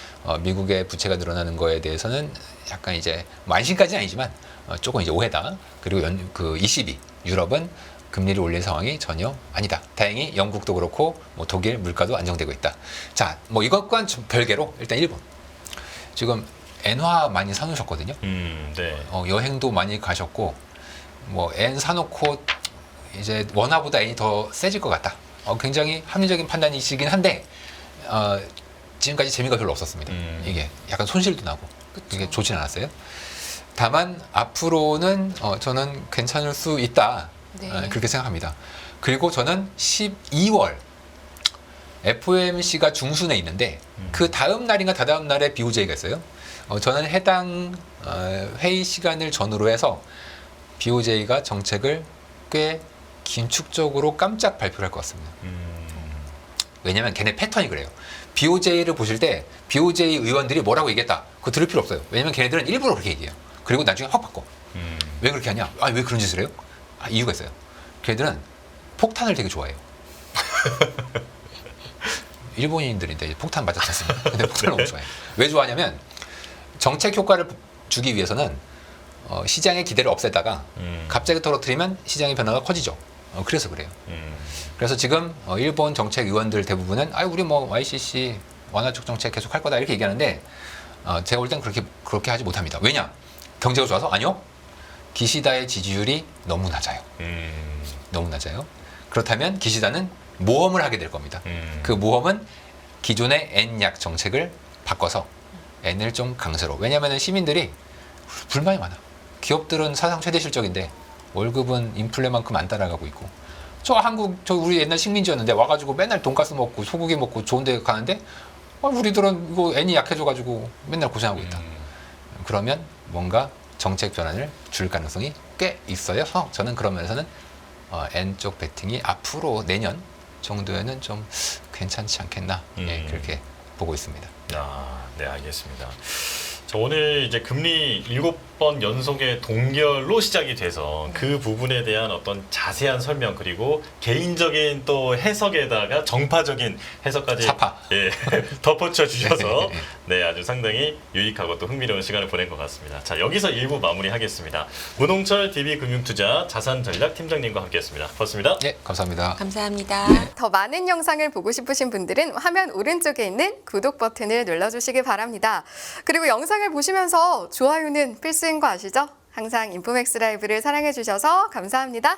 미국의 부채가 늘어나는 거에 대해서는 약간 이제 뭐 안심까지는 아니지만 조금 이제 오해다. 그리고 ECB 유럽은 금리를 올릴 상황이 전혀 아니다. 다행히 영국도 그렇고 뭐 독일 물가도 안정되고 있다. 자, 뭐 이것과는 좀 별개로 일단 일본 지금 엔화 많이 사놓으셨거든요. 네. 여행도 많이 가셨고 뭐 엔 사놓고 이제 원화보다 엔이 더 세질 것 같다. 굉장히 합리적인 판단이시긴 한데 지금까지 재미가 별로 없었습니다. 이게 약간 손실도 나고 이게 좋진 않았어요. 다만 앞으로는 저는 괜찮을 수 있다. 네. 그렇게 생각합니다. 그리고 저는 12월 FOMC가 중순에 있는데 그 다음 날인가 다다음 날에 BOJ가 있어요. 저는 해당 회의 시간을 전후로 해서 BOJ가 정책을 꽤 긴축적으로 깜짝 발표를 할 것 같습니다. 왜냐면 걔네 패턴이 그래요. BOJ를 보실 때 BOJ 의원들이 뭐라고 얘기했다. 그거 들을 필요 없어요. 왜냐면 걔네들은 일부러 그렇게 얘기해요. 그리고 나중에 확 바꿔. 왜 그렇게 하냐? 왜 그런 짓을 해요? 이유가 있어요. 걔네들은 폭탄을 되게 좋아해요. 일본인들인데 폭탄 맞았지 않습니까? 근데 폭탄을 너무 좋아해요. 왜 좋아하냐면 정책 효과를 주기 위해서는 시장의 기대를 없애다가 갑자기 떨어뜨리면 시장의 변화가 커지죠. 그래서 그래요. 그래서 지금 일본 정책 의원들 대부분은 우리 뭐 YCC 완화적 정책 계속 할 거다 이렇게 얘기하는데 제가 볼 땐 그렇게 하지 못합니다. 왜냐? 경제가 좋아서? 아니요. 기시다의 지지율이 너무 낮아요. 너무 낮아요. 그렇다면 기시다는 모험을 하게 될 겁니다. 그 모험은 기존의 N약 정책을 바꿔서 N을 좀 강세로. 왜냐하면 시민들이 불만이 많아. 기업들은 사상 최대 실적인데 월급은 인플레만큼 안 따라가고 있고 저 우리 옛날 식민지였는데 와가지고 맨날 돈가스 먹고 소고기 먹고 좋은 데 가는데 우리들은 이거 N이 약해져가지고 맨날 고생하고 있다. 그러면 뭔가 정책 변화를 줄 가능성이 꽤 있어요. 저는 그런 면에서는 N쪽 베팅이 앞으로 내년 정도에는 좀 괜찮지 않겠나 그렇게 보고 있습니다. 네, 알겠습니다. 자, 오늘 이제 금리 7번 연속의 동결로 시작이 돼서 그 부분에 대한 어떤 자세한 설명 그리고 개인적인 또 해석에다가 정파적인 해석까지 사파. 덧붙여 주셔서 네, 아주 상당히 유익하고 또 흥미로운 시간을 보낸 것 같습니다. 자, 여기서 1부 마무리하겠습니다. 문홍철 DB금융투자 자산전략팀장님과 함께했습니다. 고맙습니다. 네, 감사합니다. 감사합니다. 더 많은 영상을 보고 싶으신 분들은 화면 오른쪽에 있는 구독 버튼을 눌러주시기 바랍니다. 그리고 영상이 영상을 보시면서 좋아요는 필수인 거 아시죠? 항상 인포맥스 라이브를 사랑해 주셔서 감사합니다.